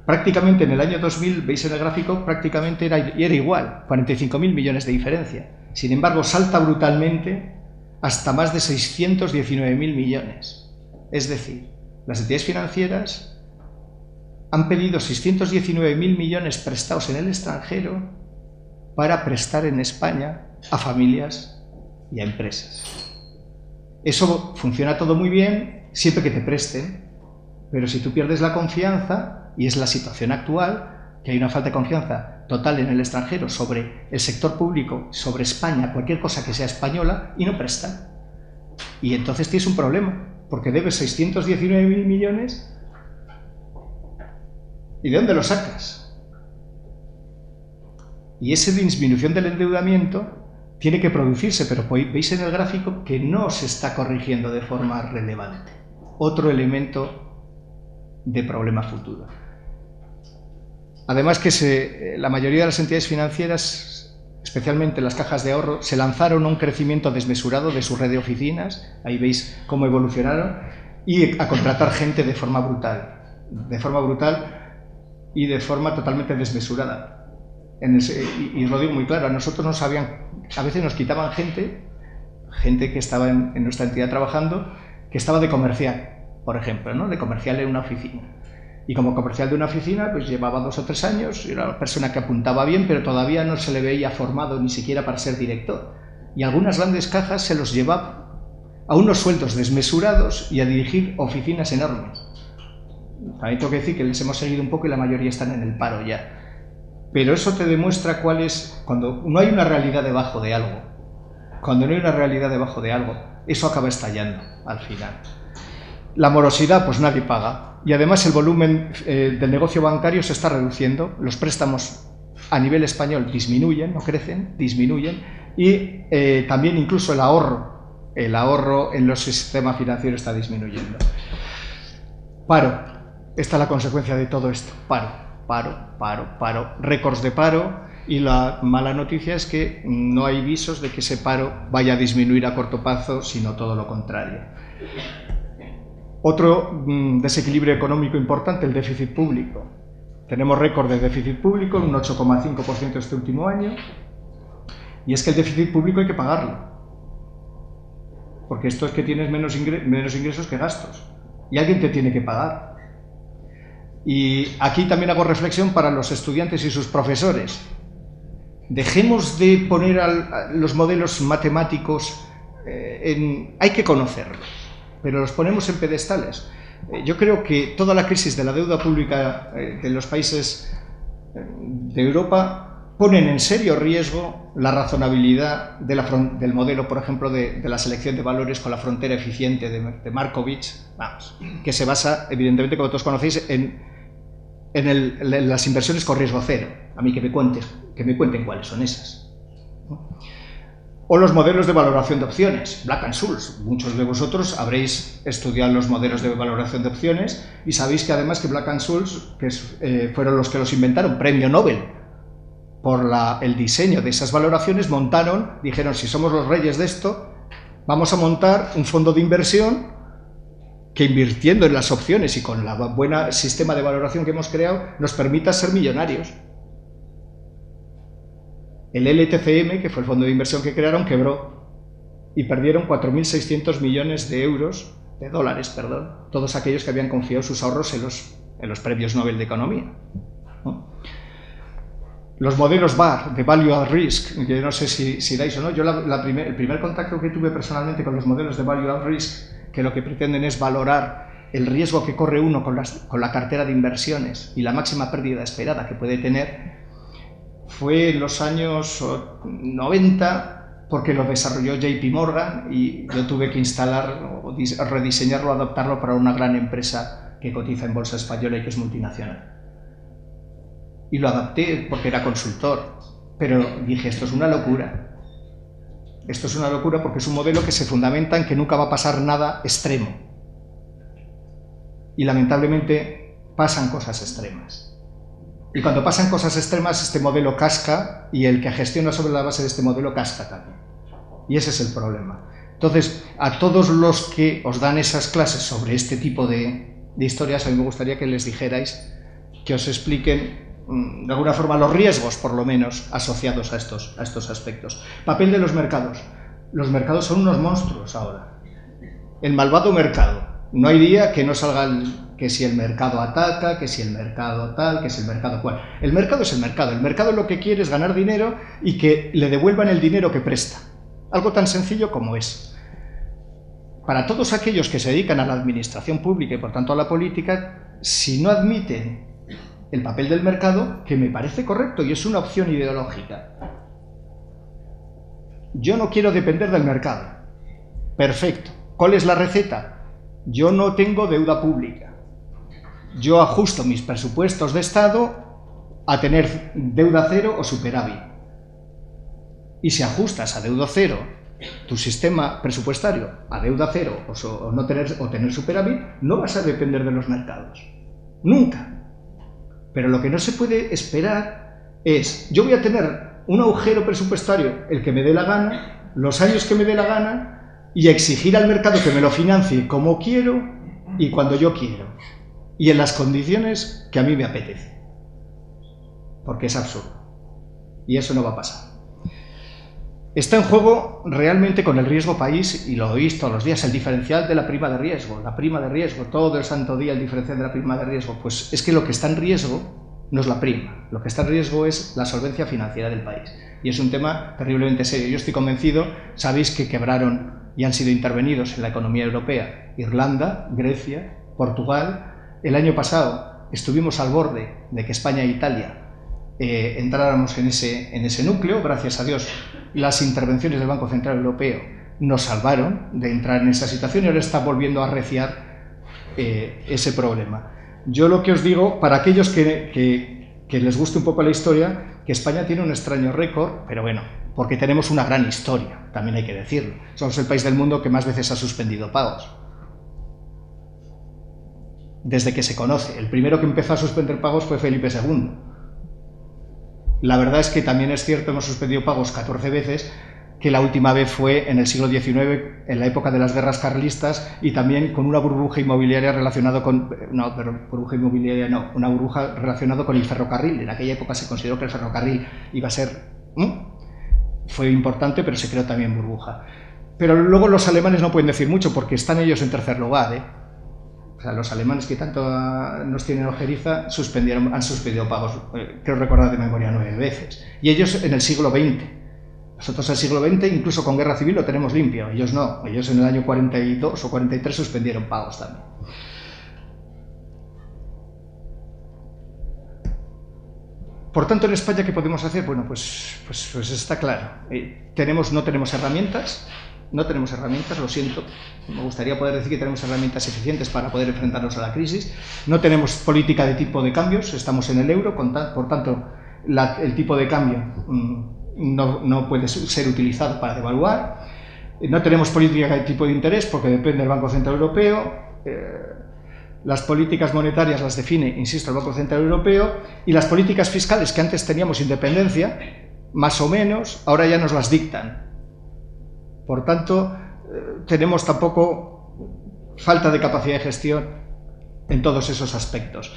prácticamente en el año 2000, veis en el gráfico, prácticamente era igual, 45.000 millones de diferencia. Sin embargo, salta brutalmente hasta más de 619.000 millones. Es decir, las entidades financieras han pedido 619.000 millones prestados en el extranjero para prestar en España a familias y a empresas. Eso funciona todo muy bien siempre que te presten, pero si tú pierdes la confianza, y es la situación actual, que hay una falta de confianza total en el extranjero sobre el sector público, sobre España, cualquier cosa que sea española, y no prestan. Y entonces tienes un problema, porque debes 619.000 millones, ¿y de dónde lo sacas? Y esa disminución del endeudamiento tiene que producirse, pero veis en el gráfico que no se está corrigiendo de forma relevante. Otro elemento de problema futuro. Además que la mayoría de las entidades financieras, especialmente las cajas de ahorro, se lanzaron a un crecimiento desmesurado de su red de oficinas, ahí veis cómo evolucionaron, y a contratar gente de forma brutal y de forma totalmente desmesurada. Y lo digo muy claro, a nosotros nos habían, a veces nos quitaban gente que estaba en nuestra entidad trabajando, que estaba de comercial, por ejemplo, ¿no? De comercial en una oficina. Y como comercial de una oficina, pues llevaba 2 o 3 años, era una persona que apuntaba bien, pero todavía no se le veía formado ni siquiera para ser director. Y algunas grandes cajas se los llevaba a unos sueldos desmesurados y a dirigir oficinas enormes. También tengo que decir que les hemos seguido un poco y la mayoría están en el paro ya. Pero eso te demuestra cuál es, cuando no hay una realidad debajo de algo, eso acaba estallando al final. La morosidad, pues nadie paga. Y además el volumen del negocio bancario se está reduciendo, los préstamos a nivel español disminuyen, no crecen, disminuyen, y también incluso el ahorro en los sistemas financieros está disminuyendo. Paro, esta es la consecuencia de todo esto, paro, récords de paro, y la mala noticia es que no hay visos de que ese paro vaya a disminuir a corto plazo, sino todo lo contrario. Otro desequilibrio económico importante, el déficit público. Tenemos récord de déficit público, un 8,5% este último año, y es que el déficit público hay que pagarlo, porque esto es que tienes menos ingresos que gastos, y alguien te tiene que pagar. Y aquí también hago reflexión para los estudiantes y sus profesores. Dejemos de poner los modelos matemáticos hay que conocerlos, pero los ponemos en pedestales. Yo creo que toda la crisis de la deuda pública de los países de Europa ponen en serio riesgo la razonabilidad del modelo, por ejemplo, de la selección de valores con la frontera eficiente de Markovich, que se basa, evidentemente, como todos conocéis, en las inversiones con riesgo cero. A mí que me cuenten cuáles son esas, ¿no? O los modelos de valoración de opciones, Black & Scholes. Muchos de vosotros habréis estudiado los modelos de valoración de opciones y sabéis que además que Black & Scholes, fueron los que los inventaron, premio Nobel, por el diseño de esas valoraciones, dijeron, si somos los reyes de esto, vamos a montar un fondo de inversión que, invirtiendo en las opciones y con el buen sistema de valoración que hemos creado, nos permita ser millonarios. El LTCM, que fue el fondo de inversión que crearon, quebró y perdieron 4.600 millones de dólares, todos aquellos que habían confiado sus ahorros en los premios Nobel de Economía, ¿no? Los modelos VAR, de Value at Risk, que yo no sé si dais o no, yo el primer contacto que tuve personalmente con los modelos de Value at Risk, que lo que pretenden es valorar el riesgo que corre uno con la cartera de inversiones y la máxima pérdida esperada que puede tener, fue en los años 90, porque lo desarrolló JP Morgan y yo tuve que rediseñarlo, adaptarlo para una gran empresa que cotiza en bolsa española y que es multinacional. Y lo adapté porque era consultor, pero dije, esto es una locura. Esto es una locura porque es un modelo que se fundamenta en que nunca va a pasar nada extremo. Y lamentablemente pasan cosas extremas. Y cuando pasan cosas extremas, este modelo casca y el que gestiona sobre la base de este modelo casca también. Y ese es el problema. Entonces, a todos los que os dan esas clases sobre este tipo de historias, a mí me gustaría que les dijerais, que os expliquen de alguna forma los riesgos, por lo menos, asociados a estos aspectos. Papel de los mercados. Los mercados son unos monstruos ahora. El malvado mercado. No hay día que no salga que si el mercado ataca, que si el mercado tal, que si el mercado cual. El mercado es el mercado. El mercado lo que quiere es ganar dinero y que le devuelvan el dinero que presta. Algo tan sencillo como es. Para todos aquellos que se dedican a la administración pública y por tanto a la política, si no admiten el papel del mercado, que me parece correcto y es una opción ideológica. Yo no quiero depender del mercado. Perfecto. ¿Cuál es la receta? Yo no tengo deuda pública. Yo ajusto mis presupuestos de Estado a tener deuda cero o superávit. Y si ajustas a deuda cero tu sistema presupuestario a deuda cero o tener superávit, no vas a depender de los mercados. Nunca. Pero lo que no se puede esperar es, yo voy a tener un agujero presupuestario, el que me dé la gana, los años que me dé la gana, y exigir al mercado que me lo financie como quiero y cuando yo quiero. Y en las condiciones que a mí me apetece. Porque es absurdo. Y eso no va a pasar. Está en juego realmente con el riesgo país, y lo oís todos los días, el diferencial de la prima de riesgo. La prima de riesgo, todo el santo día el diferencial de la prima de riesgo. Pues es que lo que está en riesgo no es la prima. Lo que está en riesgo es la solvencia financiera del país. Y es un tema terriblemente serio. Yo estoy convencido, sabéis que quebraron y han sido intervenidos en la economía europea Irlanda, Grecia, Portugal. El año pasado estuvimos al borde de que España e Italia entráramos en ese núcleo. Gracias a Dios, las intervenciones del Banco Central Europeo nos salvaron de entrar en esa situación y ahora está volviendo a arreciar ese problema. Yo lo que os digo, para aquellos que les guste un poco la historia, que España tiene un extraño récord, pero bueno, porque tenemos una gran historia, también hay que decirlo. Somos el país del mundo que más veces ha suspendido pagos. Desde que se conoce. El primero que empezó a suspender pagos fue Felipe II. La verdad es que también es cierto, hemos suspendido pagos 14 veces, que la última vez fue en el siglo XIX, en la época de las guerras carlistas, y también con una burbuja inmobiliaria relacionada con... No, pero burbuja inmobiliaria no, una burbuja relacionada con el ferrocarril. En aquella época se consideró que el ferrocarril iba a ser... Fue importante, pero se creó también burbuja. Pero luego los alemanes no pueden decir mucho, porque están ellos en tercer lugar, ¿eh? O sea, los alemanes que tanto nos tienen ojeriza han suspendido pagos, creo recordar de memoria 9 veces. Y ellos en el siglo XX. Nosotros en el siglo XX, incluso con guerra civil, lo tenemos limpio. Ellos no. Ellos en el año 42 o 43 suspendieron pagos también. Por tanto, en España, ¿qué podemos hacer? Bueno, pues está claro. No tenemos herramientas. No tenemos herramientas, lo siento. Me gustaría poder decir que tenemos herramientas eficientes para poder enfrentarnos a la crisis. No tenemos política de tipo de cambios, estamos en el euro, por tanto, el tipo de cambio no puede ser utilizado para devaluar. No tenemos política de tipo de interés porque depende del Banco Central Europeo. Las políticas monetarias las define, insisto, el Banco Central Europeo, y las políticas fiscales que antes teníamos independencia, más o menos, ahora ya nos las dictan. Por tanto, tenemos tampoco falta de capacidad de gestión en todos esos aspectos.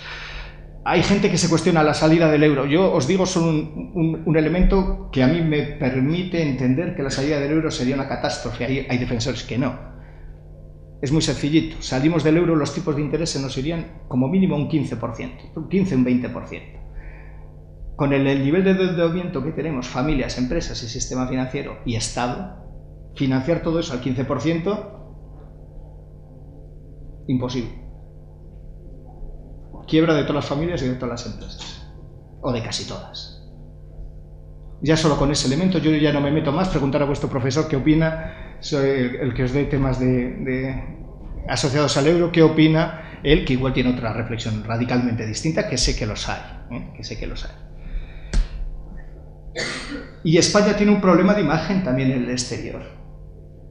Hay gente que se cuestiona la salida del euro. Yo os digo solo un elemento que a mí me permite entender que la salida del euro sería una catástrofe. Hay defensores que no. Es muy sencillito. Salimos del euro, los tipos de interés se nos irían como mínimo un 15%, un 15, un 20%. Con el nivel de endeudamiento que tenemos, familias, empresas y sistema financiero y Estado, financiar todo eso al 15%, imposible. Quiebra de todas las familias y de todas las empresas, o de casi todas. Ya solo con ese elemento yo ya no me meto más. Preguntar a vuestro profesor qué opina, soy el que os dé temas asociados al euro, qué opina él, que igual tiene otra reflexión radicalmente distinta, que sé que los hay, que sé que los hay. Y España tiene un problema de imagen también en el exterior.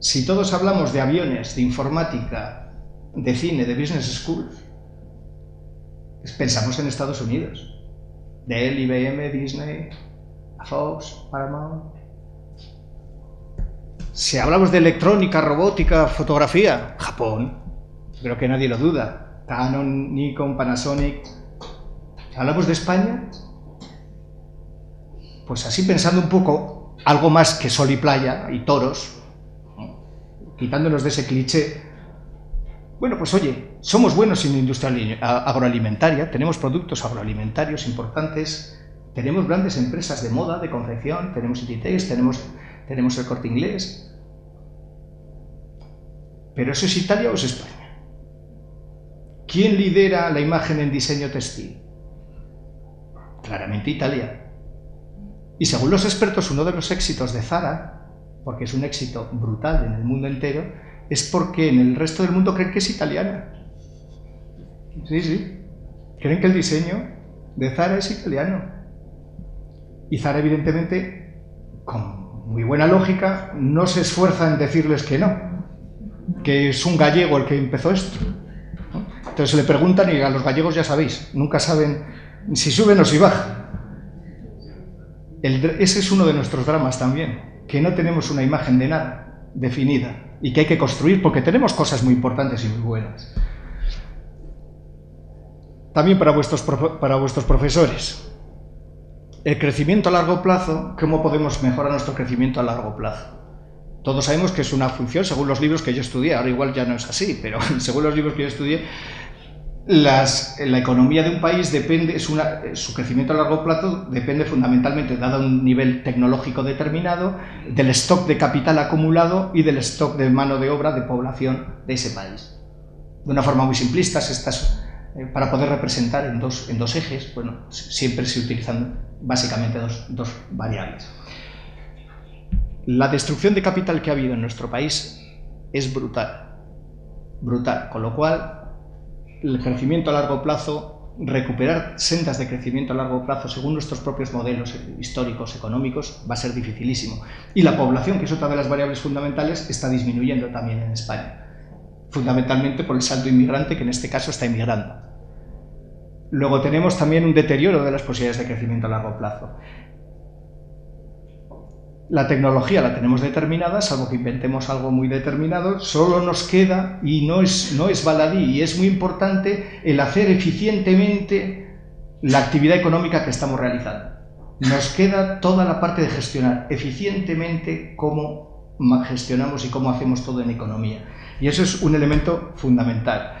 Si todos hablamos de aviones, de informática, de cine, de business schools, pensamos en Estados Unidos. Dell, IBM, Disney, Fox, Paramount. Si hablamos de electrónica, robótica, fotografía, Japón. Creo que nadie lo duda. Canon, Nikon, Panasonic. ¿Hablamos de España? Pues así pensando un poco, algo más que sol y playa y toros, quitándonos de ese cliché. Bueno, pues oye, somos buenos en industria agroalimentaria, tenemos productos agroalimentarios importantes, tenemos grandes empresas de moda, de confección, tenemos Inditex, tenemos el Corte Inglés. ¿Pero eso es Italia o es España? ¿Quién lidera la imagen en diseño textil? Claramente Italia. Y según los expertos, uno de los éxitos de Zara, porque es un éxito brutal en el mundo entero, es porque en el resto del mundo creen que es italiana. Sí, sí. Creen que el diseño de Zara es italiano. Y Zara, evidentemente, con muy buena lógica, no se esfuerza en decirles que no, que es un gallego el que empezó esto. Entonces le preguntan, y a los gallegos ya sabéis, nunca saben si sube no si baja. Ese es uno de nuestros dramas también, que no tenemos una imagen de nada definida y que hay que construir porque tenemos cosas muy importantes y muy buenas. También para vuestros profesores, el crecimiento a largo plazo, ¿cómo podemos mejorar nuestro crecimiento a largo plazo? Todos sabemos que es una función, según los libros que yo estudié, ahora igual ya no es así, pero según los libros que yo estudié, la economía de un país depende, su crecimiento a largo plazo depende fundamentalmente, dado un nivel tecnológico determinado, del stock de capital acumulado y del stock de mano de obra de población de ese país. De una forma muy simplista, para poder representar en dos ejes, bueno, siempre se utilizan básicamente dos variables. La destrucción de capital que ha habido en nuestro país es brutal, con lo cual el crecimiento a largo plazo, recuperar sendas de crecimiento a largo plazo según nuestros propios modelos históricos, económicos, va a ser dificilísimo. Y la población, que es otra de las variables fundamentales, está disminuyendo también en España, fundamentalmente por el saldo inmigrante, que en este caso está inmigrando. Luego tenemos también un deterioro de las posibilidades de crecimiento a largo plazo. La tecnología la tenemos determinada, salvo que inventemos algo muy determinado, solo nos queda, y no es baladí, y es muy importante el hacer eficientemente la actividad económica que estamos realizando. Nos queda toda la parte de gestionar eficientemente cómo gestionamos y cómo hacemos todo en economía. Y eso es un elemento fundamental.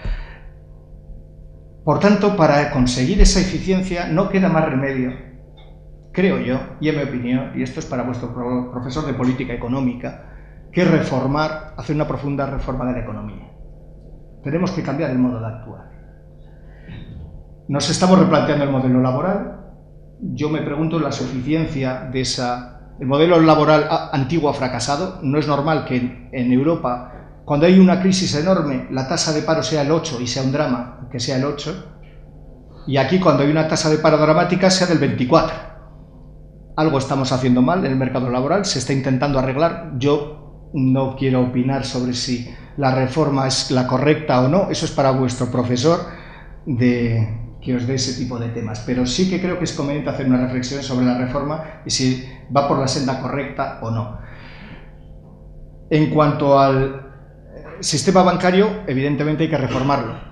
Por tanto, para conseguir esa eficiencia no queda más remedio, creo yo, y en mi opinión, y esto es para vuestro profesor de política económica, que hacer una profunda reforma de la economía. Tenemos que cambiar el modo de actuar. Nos estamos replanteando el modelo laboral. Yo me pregunto la suficiencia de el modelo laboral antiguo ha fracasado. No es normal que en Europa, cuando hay una crisis enorme, la tasa de paro sea el 8 y sea un drama que sea el 8, y aquí cuando hay una tasa de paro dramática sea del 24. Algo estamos haciendo mal en el mercado laboral, se está intentando arreglar. Yo no quiero opinar sobre si la reforma es la correcta o no, eso es para vuestro profesor que os dé ese tipo de temas, pero sí que creo que es conveniente hacer una reflexión sobre la reforma y si va por la senda correcta o no. En cuanto al sistema bancario, evidentemente hay que reformarlo.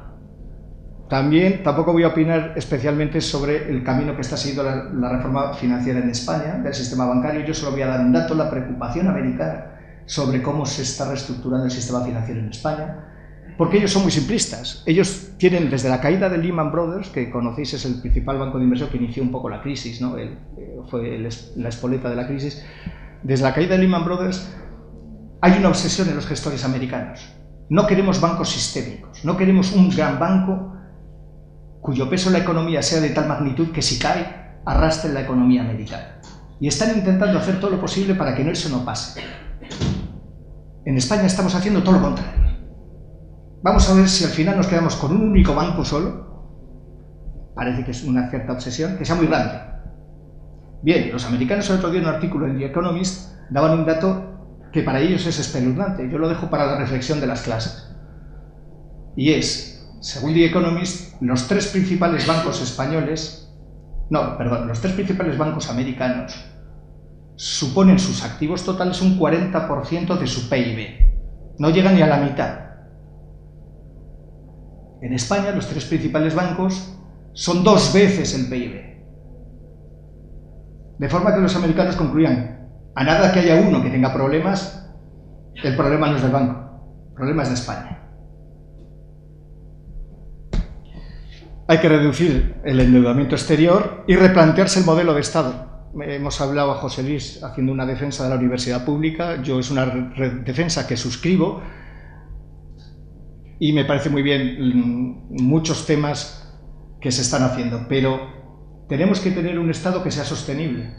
Tampoco voy a opinar especialmente sobre el camino que está siguiendo la reforma financiera en España, del sistema bancario. Yo solo voy a dar un dato, la preocupación americana sobre cómo se está reestructurando el sistema financiero en España, porque ellos son muy simplistas. Ellos tienen, desde la caída de Lehman Brothers, que conocéis es el principal banco de inversión que inició un poco la crisis, ¿no? Fue la espoleta de la crisis. Desde la caída de Lehman Brothers hay una obsesión en los gestores americanos. No queremos bancos sistémicos, no queremos un gran banco cuyo peso en la economía sea de tal magnitud que si cae, arrastre la economía americana. Y están intentando hacer todo lo posible para que eso no pase. En España estamos haciendo todo lo contrario. Vamos a ver si al final nos quedamos con un único banco solo. Parece que es una cierta obsesión, que sea muy grande. Bien, los americanos el otro día en un artículo en The Economist daban un dato que para ellos es espeluznante. Yo lo dejo para la reflexión de las clases. Y es, según The Economist, los tres principales bancos americanos suponen sus activos totales un 40% de su PIB. No llegan ni a la mitad. En España, los tres principales bancos son 2 veces el PIB. De forma que los americanos concluían, a nada que haya uno que tenga problemas, el problema no es del banco, el problema es de España. Hay que reducir el endeudamiento exterior y replantearse el modelo de Estado. Hemos hablado a José Luis haciendo una defensa de la universidad pública. Yo es una defensa que suscribo y me parece muy bien muchos temas que se están haciendo, pero tenemos que tener un Estado que sea sostenible,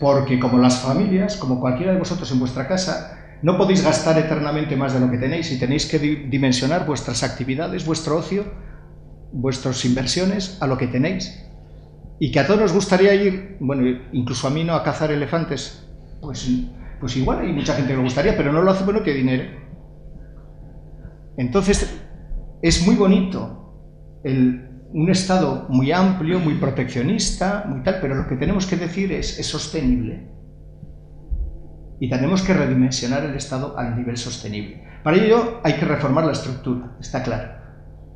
porque como las familias, como cualquiera de vosotros en vuestra casa, no podéis gastar eternamente más de lo que tenéis y tenéis que dimensionar vuestras actividades, vuestro ocio, vuestras inversiones a lo que tenéis, y que a todos nos gustaría ir, bueno, incluso a mí no, a cazar elefantes, pues igual hay mucha gente que le gustaría, pero no lo hace porque no tiene dinero. Entonces es muy bonito el un Estado muy amplio, muy proteccionista, muy tal, pero lo que tenemos que decir es sostenible. Y tenemos que redimensionar el Estado al nivel sostenible. Para ello hay que reformar la estructura, está claro.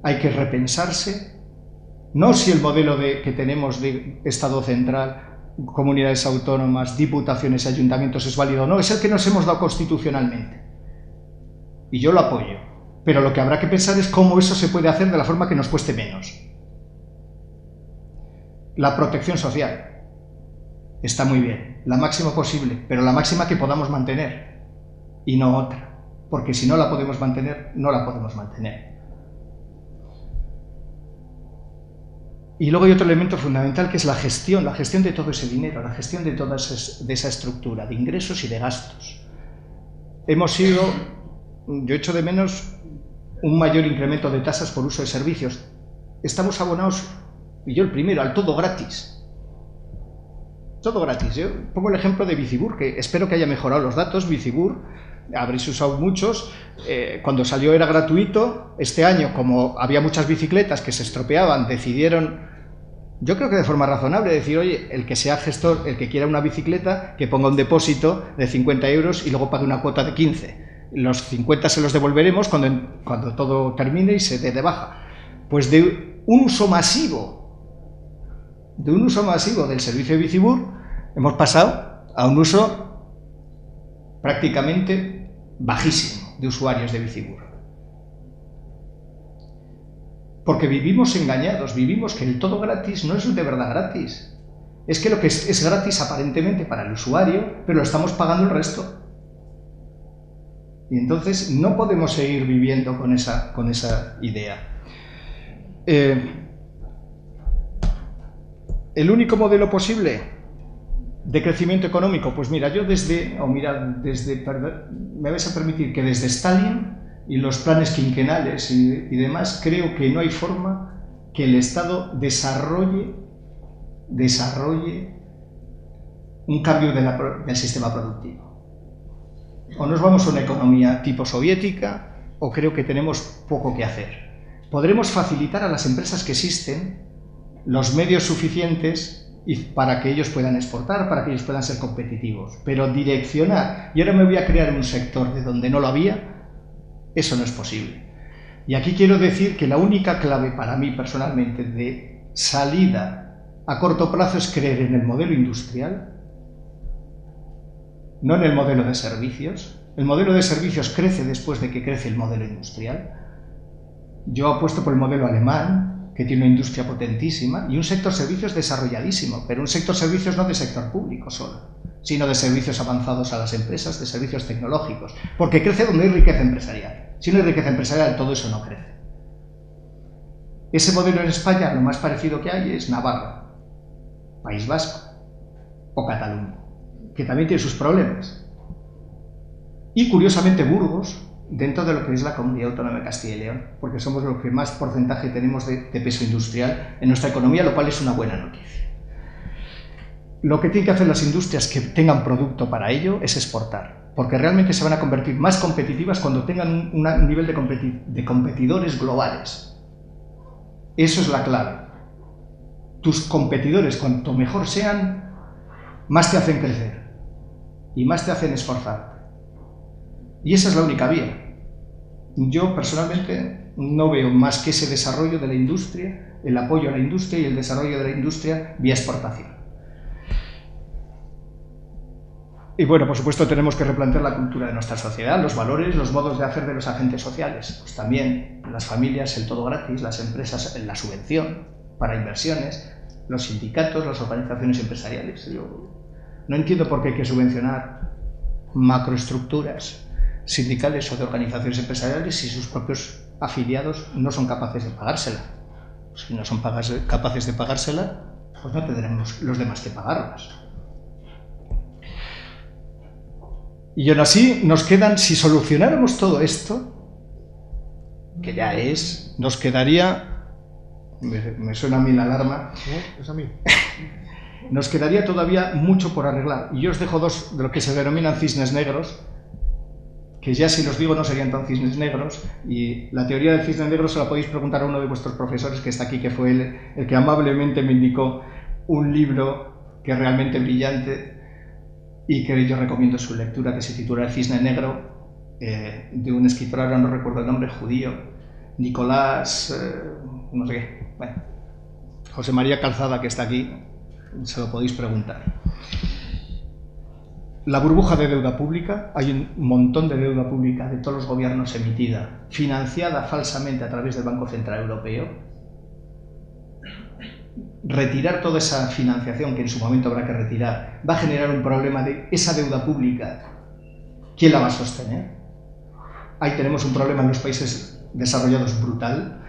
Hay que repensarse, no si el modelo que tenemos de Estado central, comunidades autónomas, diputaciones, ayuntamientos es válido o no, es el que nos hemos dado constitucionalmente. Y yo lo apoyo. Pero lo que habrá que pensar es cómo eso se puede hacer de la forma que nos cueste menos. La protección social está muy bien, la máxima posible, pero la máxima que podamos mantener y no otra, porque si no la podemos mantener, no la podemos mantener. Y luego hay otro elemento fundamental que es la gestión de todo ese dinero, la gestión de toda esa estructura de ingresos y de gastos. Yo echo de menos un mayor incremento de tasas por uso de servicios. Estamos abonados, y yo el primero, al todo gratis. Todo gratis. Yo pongo el ejemplo de Bicibur, que espero que haya mejorado los datos. Bicibur, habréis usado muchos, cuando salió era gratuito. Este año, como había muchas bicicletas que se estropeaban, decidieron, yo creo que de forma razonable, decir, oye, el que sea gestor, el que quiera una bicicleta, que ponga un depósito de 50 euros y luego pague una cuota de 15. Los 50 se los devolveremos cuando todo termine y se dé de baja. Pues de un uso masivo del servicio de Bicibur, hemos pasado a un uso prácticamente bajísimo de usuarios de Bicibur. Porque vivimos engañados, vivimos que el todo gratis no es de verdad gratis. Es que lo que es gratis aparentemente para el usuario, pero lo estamos pagando el resto. Y entonces no podemos seguir viviendo con esa idea. ¿El único modelo posible de crecimiento económico? Pues mira, me vais a permitir que desde Stalin y los planes quinquenales y demás, creo que no hay forma que el Estado desarrolle un cambio del sistema productivo. O nos vamos a una economía tipo soviética, o creo que tenemos poco que hacer. Podremos facilitar a las empresas que existen los medios suficientes para que ellos puedan exportar, para que ellos puedan ser competitivos, pero direccionar, y ahora me voy a crear un sector de donde no lo había, eso no es posible. Y aquí quiero decir que la única clave para mí personalmente de salida a corto plazo es creer en el modelo industrial, no en el modelo de servicios. El modelo de servicios crece después de que crece el modelo industrial. Yo apuesto por el modelo alemán, que tiene una industria potentísima y un sector servicios desarrolladísimo, pero un sector servicios no de sector público solo, sino de servicios avanzados a las empresas, de servicios tecnológicos, porque crece donde hay riqueza empresarial. Si no hay riqueza empresarial, todo eso no crece. Ese modelo en España, lo más parecido que hay es Navarra, País Vasco o Cataluña, que también tiene sus problemas. Y curiosamente Burgos, dentro de lo que es la Comunidad Autónoma de Castilla y León, porque somos los que más porcentaje tenemos de peso industrial en nuestra economía, lo cual es una buena noticia. Lo que tienen que hacer las industrias que tengan producto para ello es exportar, porque realmente se van a convertir más competitivas cuando tengan un nivel de competidores globales. Eso es la clave. Tus competidores, cuanto mejor sean, más te hacen crecer y más te hacen esforzarte. Y esa es la única vía. Yo personalmente no veo más que ese desarrollo de la industria, el apoyo a la industria y el desarrollo de la industria vía exportación. Y bueno, por supuesto tenemos que replantear la cultura de nuestra sociedad, los valores, los modos de hacer de los agentes sociales. Pues también las familias, el todo gratis, las empresas, la subvención para inversiones, los sindicatos, las organizaciones empresariales. Yo no entiendo por qué hay que subvencionar macroestructuras sindicales o de organizaciones empresariales si sus propios afiliados no son capaces de pagársela. Si no son capaces de pagársela, pues no tendremos los demás que pagarlas. Y aún así nos quedan, si solucionáramos todo esto, que ya es, nos quedaría, me suena a mí la alarma, ¿Es a mí? Nos quedaría todavía mucho por arreglar. Y yo os dejo dos de lo que se denominan cisnes negros, que ya si los digo no serían tan cisnes negros, y la teoría del cisne negro se la podéis preguntar a uno de vuestros profesores que está aquí, que fue el que amablemente me indicó un libro que es realmente brillante y que yo recomiendo su lectura, que se titula El cisne negro, de un escritor, ahora no recuerdo el nombre, judío, Nicolás, no sé qué, bueno, José María Calzada, que está aquí, se lo podéis preguntar. La burbuja de deuda pública, hay un montón de deuda pública de todos los gobiernos emitida, financiada falsamente a través del Banco Central Europeo. Retirar toda esa financiación, que en su momento habrá que retirar, va a generar un problema de esa deuda pública. ¿Quién la va a sostener? Ahí tenemos un problema en los países desarrollados brutal.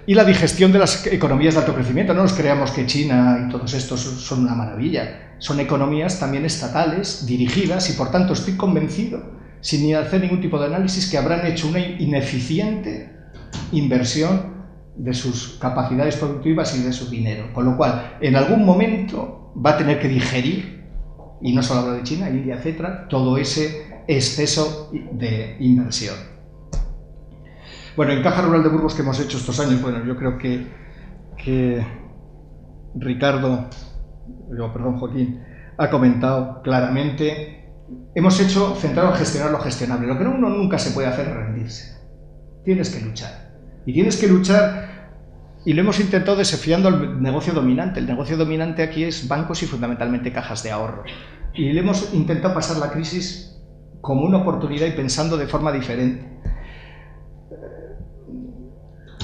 Y la digestión de las economías de alto crecimiento. No nos creamos que China y todos estos son una maravilla. Son economías también estatales, dirigidas, y por tanto estoy convencido, sin hacer ningún tipo de análisis, que habrán hecho una ineficiente inversión de sus capacidades productivas y de su dinero. Con lo cual, en algún momento va a tener que digerir, y no solo hablo de China, India, etcétera, todo ese exceso de inversión. Bueno, en Caja Rural de Burgos, que hemos hecho estos años, bueno, yo creo que Joaquín ha comentado claramente, hemos hecho centrado en gestionar lo gestionable. Lo que uno nunca se puede hacer es rendirse. Tienes que luchar. Y tienes que luchar, y lo hemos intentado desafiando al negocio dominante. El negocio dominante aquí es bancos y fundamentalmente cajas de ahorro. Y le hemos intentado pasar la crisis como una oportunidad y pensando de forma diferente.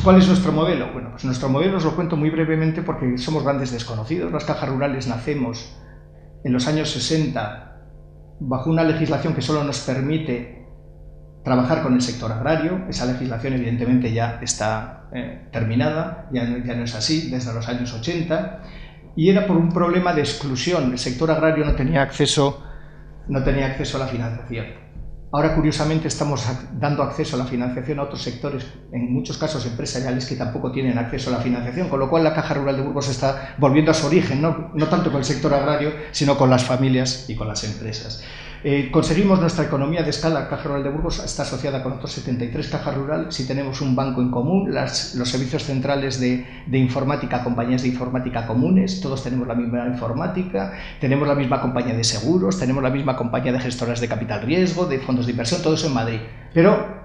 ¿Cuál es nuestro modelo? Bueno, pues nuestro modelo os lo cuento muy brevemente porque somos grandes desconocidos. Las cajas rurales nacemos en los años 60 bajo una legislación que solo nos permite trabajar con el sector agrario. Esa legislación evidentemente ya está terminada, ya no es así desde los años 80, y era por un problema de exclusión. El sector agrario no tenía acceso a la financiación. Ahora, curiosamente, estamos dando acceso a la financiación a otros sectores, en muchos casos empresariales, que tampoco tienen acceso a la financiación, con lo cual la Caja Rural de Burgos está volviendo a su origen, no tanto con el sector agrario, sino con las familias y con las empresas. Conseguimos nuestra economía de escala. Caja Rural de Burgos está asociada con otros 73 cajas rurales. Si tenemos un banco en común, los servicios centrales de informática, compañías de informática comunes, todos tenemos la misma informática, tenemos la misma compañía de seguros, tenemos la misma compañía de gestoras de capital riesgo, de fondos de inversión, todo eso en Madrid. Pero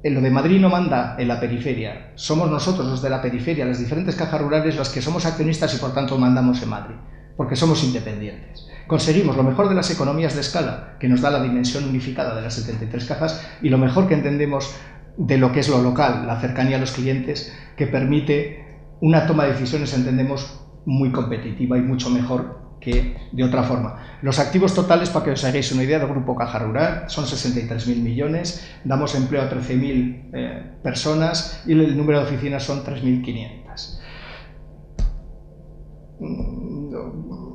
en lo de Madrid no manda en la periferia, somos nosotros los de la periferia, las diferentes cajas rurales, las que somos accionistas y por tanto mandamos en Madrid, porque somos independientes. Conseguimos lo mejor de las economías de escala, que nos da la dimensión unificada de las 73 cajas, y lo mejor que entendemos de lo que es lo local, la cercanía a los clientes, que permite una toma de decisiones, entendemos, muy competitiva y mucho mejor que de otra forma. Los activos totales, para que os hagáis una idea, del Grupo Caja Rural son 63.000 millones, damos empleo a 13.000 personas y el número de oficinas son 3.500.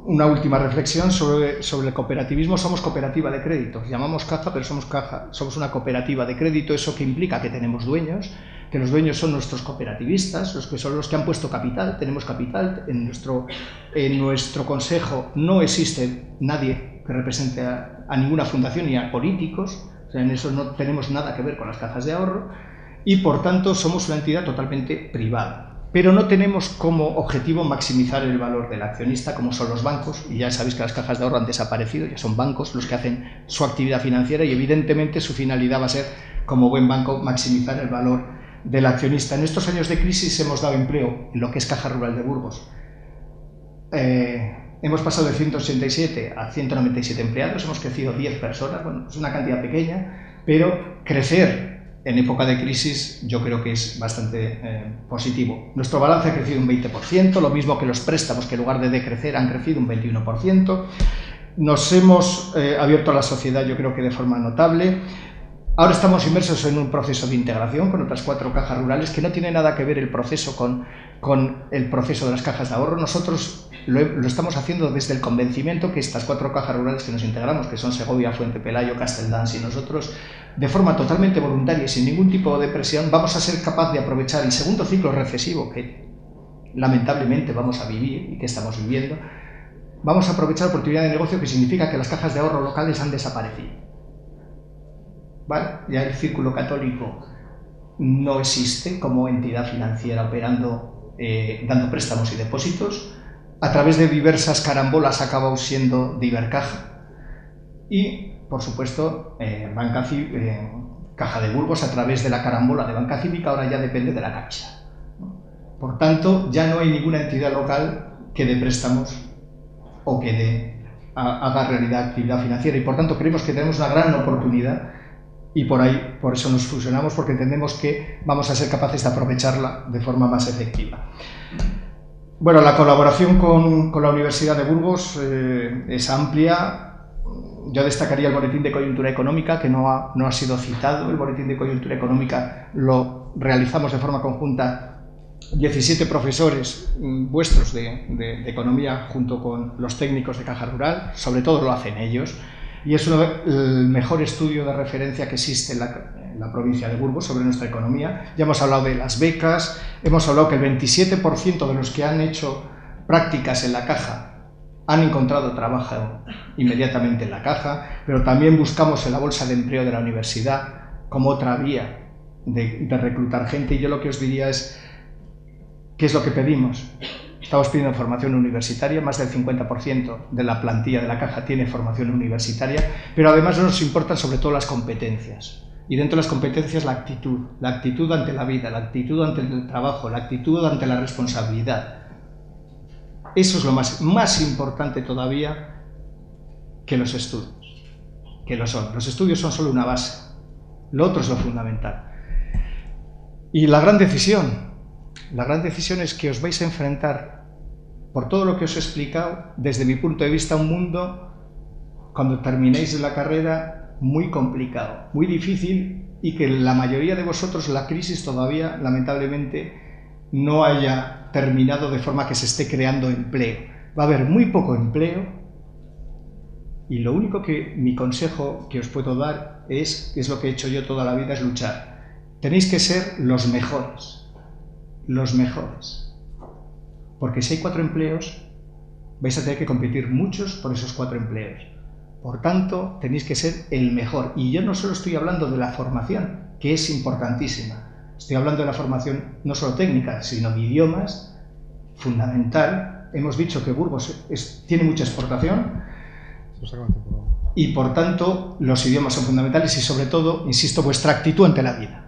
Una última reflexión sobre el cooperativismo. Somos cooperativa de crédito, llamamos caja, pero somos una cooperativa de crédito. Eso que implica que tenemos dueños, que los dueños son nuestros cooperativistas, los que son los que han puesto capital. Tenemos capital en nuestro consejo. No existe nadie que represente a ninguna fundación ni a políticos, o sea, en eso no tenemos nada que ver con las cajas de ahorro, y por tanto somos una entidad totalmente privada. Pero no tenemos como objetivo maximizar el valor del accionista, como son los bancos, y ya sabéis que las cajas de ahorro han desaparecido, ya son bancos los que hacen su actividad financiera, y evidentemente su finalidad va a ser, como buen banco, maximizar el valor del accionista. En estos años de crisis hemos dado empleo en lo que es Caja Rural de Burgos. Hemos pasado de 187 a 197 empleados, hemos crecido 10 personas, bueno, es una cantidad pequeña, pero crecer en época de crisis yo creo que es bastante positivo. Nuestro balance ha crecido un 20%, lo mismo que los préstamos, que en lugar de decrecer han crecido un 21%. Nos hemos abierto a la sociedad, yo creo que de forma notable. Ahora estamos inmersos en un proceso de integración con otras 4 cajas rurales, que no tiene nada que ver el proceso con el proceso de las cajas de ahorro. Nosotros lo estamos haciendo desde el convencimiento que estas 4 cajas rurales que nos integramos, que son Segovia, Fuente Pelayo, Castelldans y nosotros, de forma totalmente voluntaria y sin ningún tipo de presión, vamos a ser capaces de aprovechar el segundo ciclo recesivo que lamentablemente vamos a vivir y que estamos viviendo. Vamos a aprovechar la oportunidad de negocio, que significa que las cajas de ahorro locales han desaparecido. ¿vale? Ya el Círculo Católico no existe como entidad financiera operando, dando préstamos y depósitos. A través de diversas carambolas ha acabado siendo de Ibercaja y, por supuesto, Caja de Burgos, a través de la carambola de Banca Cívica, ahora ya depende de la Caixa. Por tanto, ya no hay ninguna entidad local que dé préstamos o que haga realidad actividad financiera, y por tanto creemos que tenemos una gran oportunidad y por eso nos fusionamos, porque entendemos que vamos a ser capaces de aprovecharla de forma más efectiva. Bueno, la colaboración con la Universidad de Burgos es amplia. Yo destacaría el Boletín de Coyuntura Económica, que no ha sido citado. El Boletín de Coyuntura Económica lo realizamos de forma conjunta 17 profesores vuestros de Economía junto con los técnicos de Caja Rural, sobre todo lo hacen ellos, y es el mejor estudio de referencia que existe en la provincia de Burgos sobre nuestra economía. Ya hemos hablado de las becas, hemos hablado que el 27% de los que han hecho prácticas en la Caja han encontrado trabajo inmediatamente en la Caja, pero también buscamos en la bolsa de empleo de la universidad como otra vía de reclutar gente, y yo lo que os diría es, ¿qué es lo que pedimos? Estamos pidiendo formación universitaria, más del 50% de la plantilla de la Caja tiene formación universitaria, pero además nos importan sobre todo las competencias. Y dentro de las competencias la actitud ante la vida, la actitud ante el trabajo, la actitud ante la responsabilidad. Eso es lo más importante todavía que los estudios, que lo son. Los estudios son solo una base, lo otro es lo fundamental. Y la gran decisión es que os vais a enfrentar, por todo lo que os he explicado, desde mi punto de vista, a un mundo, cuando terminéis la carrera, muy complicado, muy difícil, y que la mayoría de vosotros la crisis todavía, lamentablemente, no haya terminado de forma que se esté creando empleo. Va a haber muy poco empleo, y lo único que mi consejo que os puedo dar es lo que he hecho yo toda la vida, es luchar. Tenéis que ser los mejores. Los mejores, porque si hay 4 empleos vais a tener que competir muchos por esos 4 empleos. Por tanto, tenéis que ser el mejor, y yo no solo estoy hablando de la formación, que es importantísima, estoy hablando de la formación no solo técnica, sino de idiomas, fundamental. Hemos dicho que Burgos tiene mucha exportación y por tanto los idiomas son fundamentales, y sobre todo, insisto, vuestra actitud ante la vida,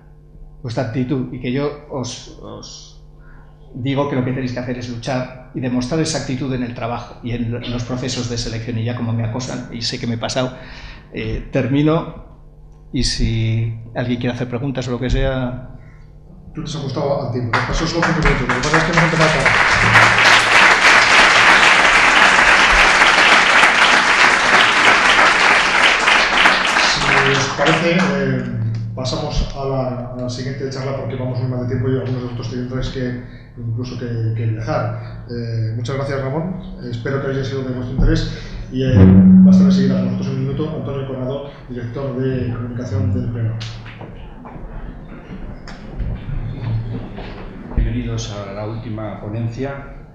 vuestra actitud, y que yo os digo que lo que tenéis que hacer es luchar y demostrar esa actitud en el trabajo y en los procesos de selección. Y ya, como me acosan y sé que me he pasado, termino, y si alguien quiere hacer preguntas o lo que sea... Tú te has ajustado al tiempo, pasó solo 5 minutos, lo que pasa es que hemos empezado tarde. Si os parece, pasamos a la siguiente charla, porque vamos muy mal de tiempo y algunos de vosotros tendréis que incluso que viajar. Muchas gracias, Ramón. Espero que haya sido de vuestro interés, y va a estar enseguida con nosotros en un minuto Antonio Corrado, director de comunicación del Pleno. Bienvenidos a la última ponencia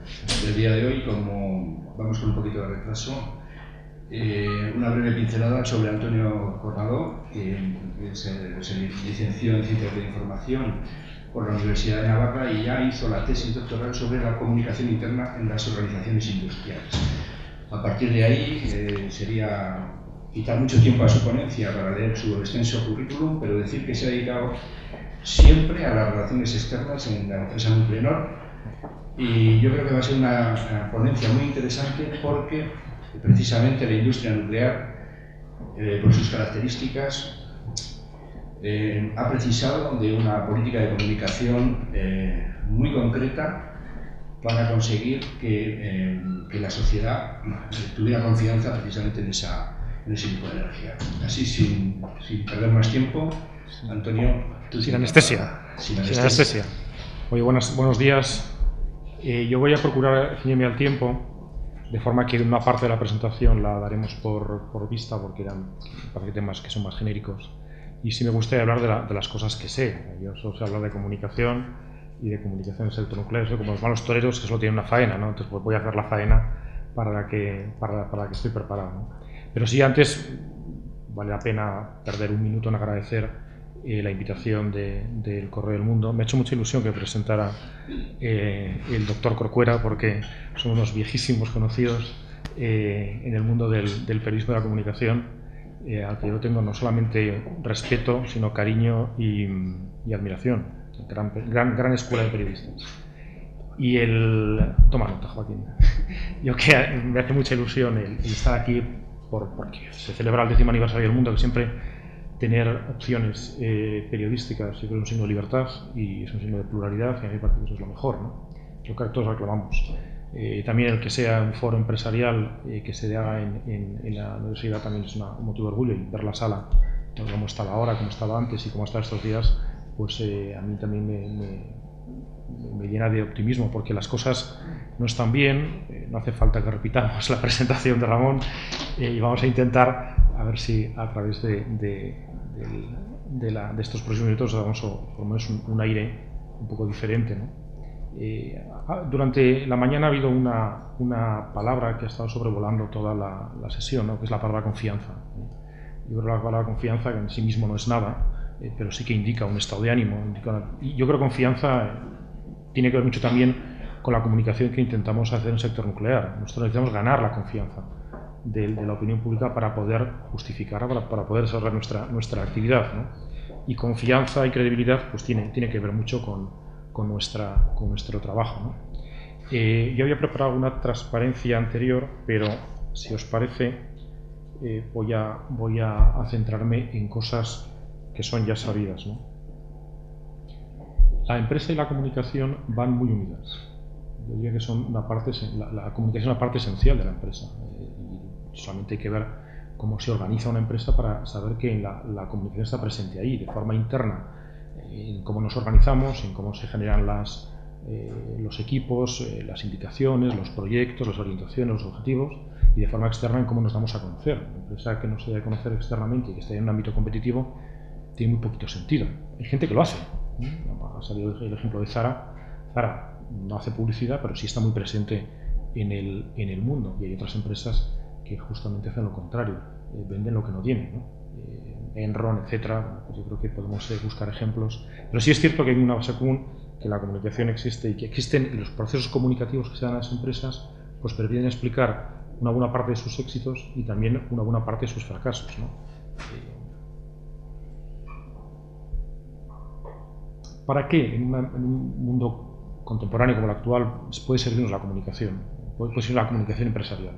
del día de hoy. Como vamos con un poquito de retraso, una breve pincelada sobre Antonio Corrado, que se licenció en Ciencias de la Información por la Universidad de Navarra y ya hizo la tesis doctoral sobre la comunicación interna en las organizaciones industriales. A partir de ahí sería quitar mucho tiempo a su ponencia para leer su extenso currículum, pero decir que se ha dedicado siempre a las relaciones externas en la empresa Nuclenor, y yo creo que va a ser una ponencia muy interesante, porque precisamente la industria nuclear, por sus características, ha precisado de una política de comunicación muy concreta para conseguir que la sociedad tuviera confianza precisamente en ese tipo de energía. Así, sin perder más tiempo, Antonio, tú sin anestesia. Sin anestesia. Oye, buenos días. Yo voy a procurar ceñirme al tiempo, de forma que una parte de la presentación la daremos por vista, porque eran temas que son más genéricos. Y sí me gustaría hablar de las cosas que sé. Yo solo sé hablar de comunicación y de comunicaciones electronucleares, como los malos toreros que solo tienen una faena, ¿no? Entonces pues voy a hacer la faena para la que estoy preparado, ¿no? Pero sí, antes vale la pena perder un minuto en agradecer la invitación del Correo del Mundo. Me ha hecho mucha ilusión que presentara el doctor Corcuera, porque son unos viejísimos conocidos en el mundo del periodismo y de la comunicación, al que yo tengo no solamente respeto, sino cariño y admiración. Gran escuela de periodistas. Y toma nota, Joaquín. Yo que me hace mucha ilusión el estar aquí porque se celebra el 10º aniversario del mundo, que siempre tener opciones periodísticas, yo creo que es un signo de libertad y es un signo de pluralidad, y a mí me parece que eso es lo mejor, ¿no? Lo que todos reclamamos. También el que sea un foro empresarial que se haga en la universidad también es un motivo de orgullo, y ver la sala, cómo estaba ahora, cómo estaba antes y cómo está estos días, pues a mí también me llena de optimismo, porque las cosas no están bien. No hace falta que repitamos la presentación de Ramón, y vamos a intentar a ver si a través de estos próximos minutos damos por lo menos un aire un poco diferente, ¿no? Durante la mañana ha habido una palabra que ha estado sobrevolando toda la sesión, ¿no? Que es la palabra confianza. Yo creo que la palabra confianza, que en sí mismo no es nada, pero sí que indica un estado de ánimo. Y yo creo que confianza tiene que ver mucho también con la comunicación que intentamos hacer en el sector nuclear. Nosotros necesitamos ganar la confianza de la opinión pública para poder justificar, para poder desarrollar nuestra actividad, ¿no? Y confianza y credibilidad pues tiene que ver mucho con nuestro trabajo, ¿no? Yo había preparado una transparencia anterior, pero si os parece voy a centrarme en cosas que son ya sabidas, ¿no? La empresa y la comunicación van muy unidas. Yo diría que son la comunicación es una parte esencial de la empresa. Y solamente hay que ver cómo se organiza una empresa para saber que la comunicación está presente ahí, de forma interna, en cómo nos organizamos, en cómo se generan los equipos, las indicaciones, los proyectos, las orientaciones, los objetivos, y de forma externa en cómo nos damos a conocer. Una empresa que no se debe conocer externamente y que esté en un ámbito competitivo tiene muy poquito sentido. Hay gente que lo hace. Ha salido el ejemplo de Zara. Zara no hace publicidad, pero sí está muy presente en el mundo, y hay otras empresas que justamente hacen lo contrario, venden lo que no tienen, ¿no? Enron, etcétera. Pues yo creo que podemos buscar ejemplos, pero sí es cierto que hay una base común, que la comunicación existe, y que existen los procesos comunicativos que se dan a las empresas, pues permiten explicar una buena parte de sus éxitos y también una buena parte de sus fracasos, ¿no? ¿Para qué en un mundo contemporáneo como el actual puede servirnos la comunicación? Puede ser la comunicación empresarial.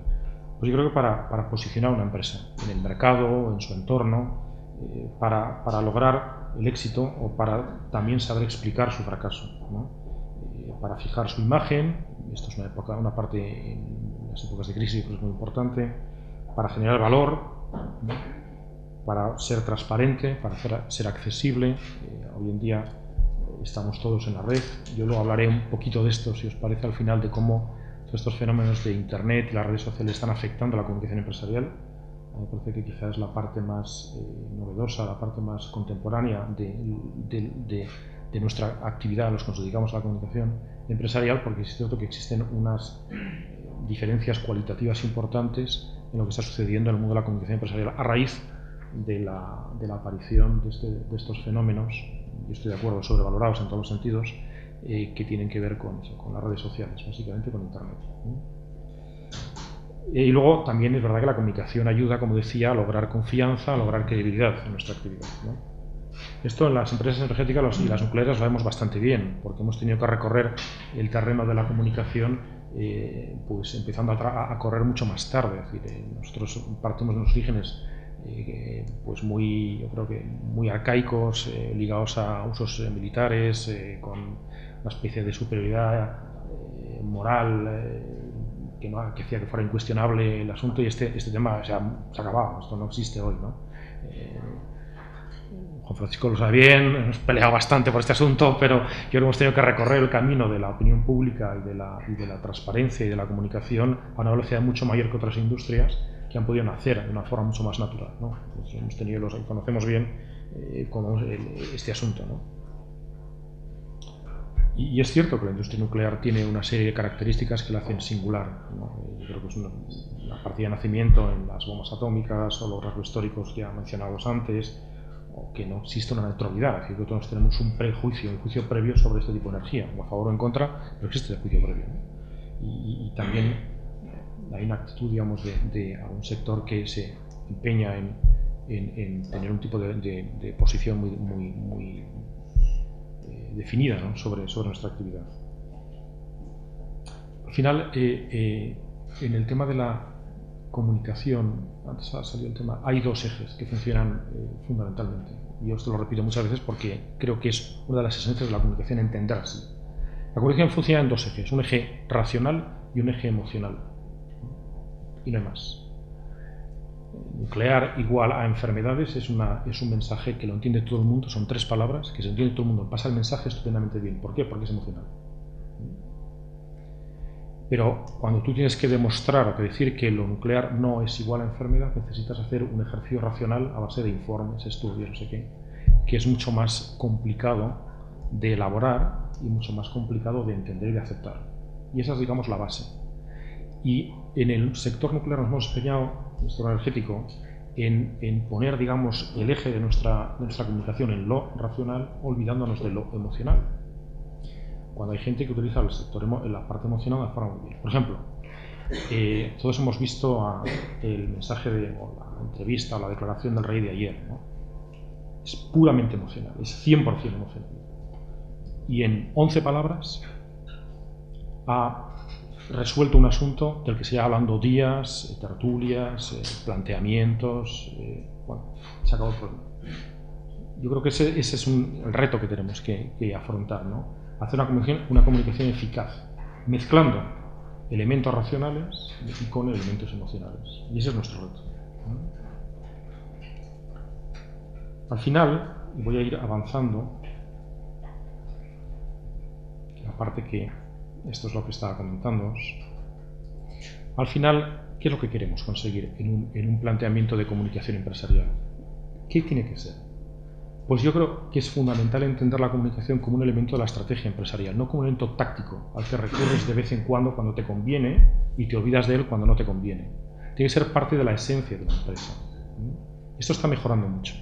Pues yo creo que para posicionar una empresa en el mercado, en su entorno, para lograr el éxito, o para también saber explicar su fracaso, ¿no? Para fijar su imagen. Esto es una parte en las épocas de crisis que es muy importante, para generar valor, ¿no? Para ser transparente, para ser accesible. Hoy en día estamos todos en la red. Yo luego hablaré un poquito de esto, si os parece, al final, de cómo todos estos fenómenos de Internet y las redes sociales están afectando a la comunicación empresarial. Me parece que quizás es la parte más novedosa, la parte más contemporánea de nuestra actividad, los que nos dedicamos a la comunicación empresarial, porque es cierto que existen unas diferencias cualitativas importantes en lo que está sucediendo en el mundo de la comunicación empresarial a raíz de la aparición de estos fenómenos, yo estoy de acuerdo, sobrevalorados en todos los sentidos, que tienen que ver con las redes sociales, básicamente con Internet. Y luego también es verdad que la comunicación ayuda, como decía, a lograr confianza, a lograr credibilidad en nuestra actividad, ¿no? Esto en las empresas energéticas y las nucleares lo vemos bastante bien, porque hemos tenido que recorrer el terreno de la comunicación pues empezando a correr mucho más tarde. Es decir, nosotros partimos de unos orígenes pues yo creo que muy arcaicos, ligados a usos militares, con una especie de superioridad moral que hacía que fuera incuestionable el asunto, y este tema se ha acabado, esto no existe hoy, ¿no? Juan Francisco lo sabe bien, hemos peleado bastante por este asunto, pero yo creo que hemos tenido que recorrer el camino de la opinión pública y de la transparencia y de la comunicación a una velocidad mucho mayor que otras industrias que han podido nacer de una forma mucho más natural, ¿no? Pues hemos tenido conocemos bien este asunto, ¿no? Y es cierto que la industria nuclear tiene una serie de características que la hacen singular, ¿no? Yo creo que es la partida de nacimiento en las bombas atómicas o los rasgos históricos ya mencionados antes, o que no existe una neutralidad, es decir, que todos tenemos un prejuicio, un juicio previo sobre este tipo de energía, o a favor o en contra, pero existe el juicio previo, ¿no? Y también hay una actitud, digamos, de algún sector que se empeña en tener un tipo de posición muy definida, ¿no? sobre nuestra actividad. Al final, en el tema de la comunicación, antes ha salido el tema, hay dos ejes que funcionan fundamentalmente. Y yo esto lo repito muchas veces porque creo que es una de las esencias de la comunicación, entenderse. La comunicación funciona en dos ejes, un eje racional y un eje emocional. Y no hay más. Nuclear igual a enfermedades es un mensaje que lo entiende todo el mundo, son 3 palabras que se entiende todo el mundo, pasa el mensaje estupendamente bien. ¿Por qué? Porque es emocional. Pero cuando tú tienes que demostrar o que decir que lo nuclear no es igual a enfermedad, necesitas hacer un ejercicio racional a base de informes, estudios, no sé qué, que es mucho más complicado de elaborar y mucho más complicado de entender y de aceptar. Y esa es, digamos, la base. Y en el sector nuclear nos hemos empeñado, el sector energético, en poner, digamos, el eje de nuestra comunicación en lo racional, olvidándonos de lo emocional. Cuando hay gente que utiliza la parte emocional de forma muy bien. Por ejemplo, todos hemos visto el mensaje o la entrevista o la declaración del rey de ayer, ¿no? Es puramente emocional, es 100% emocional. Y en 11 palabras ha resuelto un asunto del que se lleva hablando días, tertulias, planteamientos, bueno, se acabó el problema. Yo creo que ese es el reto que tenemos que afrontar, ¿no? Hacer una comunicación eficaz, mezclando elementos racionales y con elementos emocionales. Y ese es nuestro reto, ¿no? Al final, y voy a ir avanzando, aparte que esto es lo que estaba comentándoos, al final, ¿qué es lo que queremos conseguir en un planteamiento de comunicación empresarial? ¿Qué tiene que ser? Pues yo creo que es fundamental entender la comunicación como un elemento de la estrategia empresarial, no como un elemento táctico al que recurres de vez en cuando te conviene y te olvidas de él cuando no te conviene. Tiene que ser parte de la esencia de la empresa. Esto está mejorando mucho.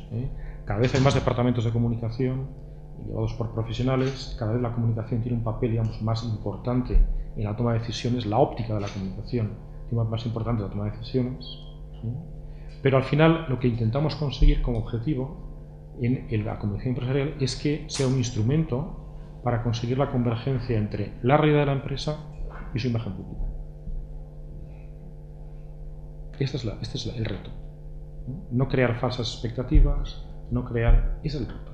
Cada vez hay más departamentos de comunicación llevados por profesionales, cada vez la comunicación tiene un papel, digamos, más importante en la toma de decisiones, la óptica de la comunicación tiene más importante en la toma de decisiones. Pero al final lo que intentamos conseguir como objetivo en la comunicación empresarial es que sea un instrumento para conseguir la convergencia entre la realidad de la empresa y su imagen pública. Este es el reto. No crear falsas expectativas, es el reto.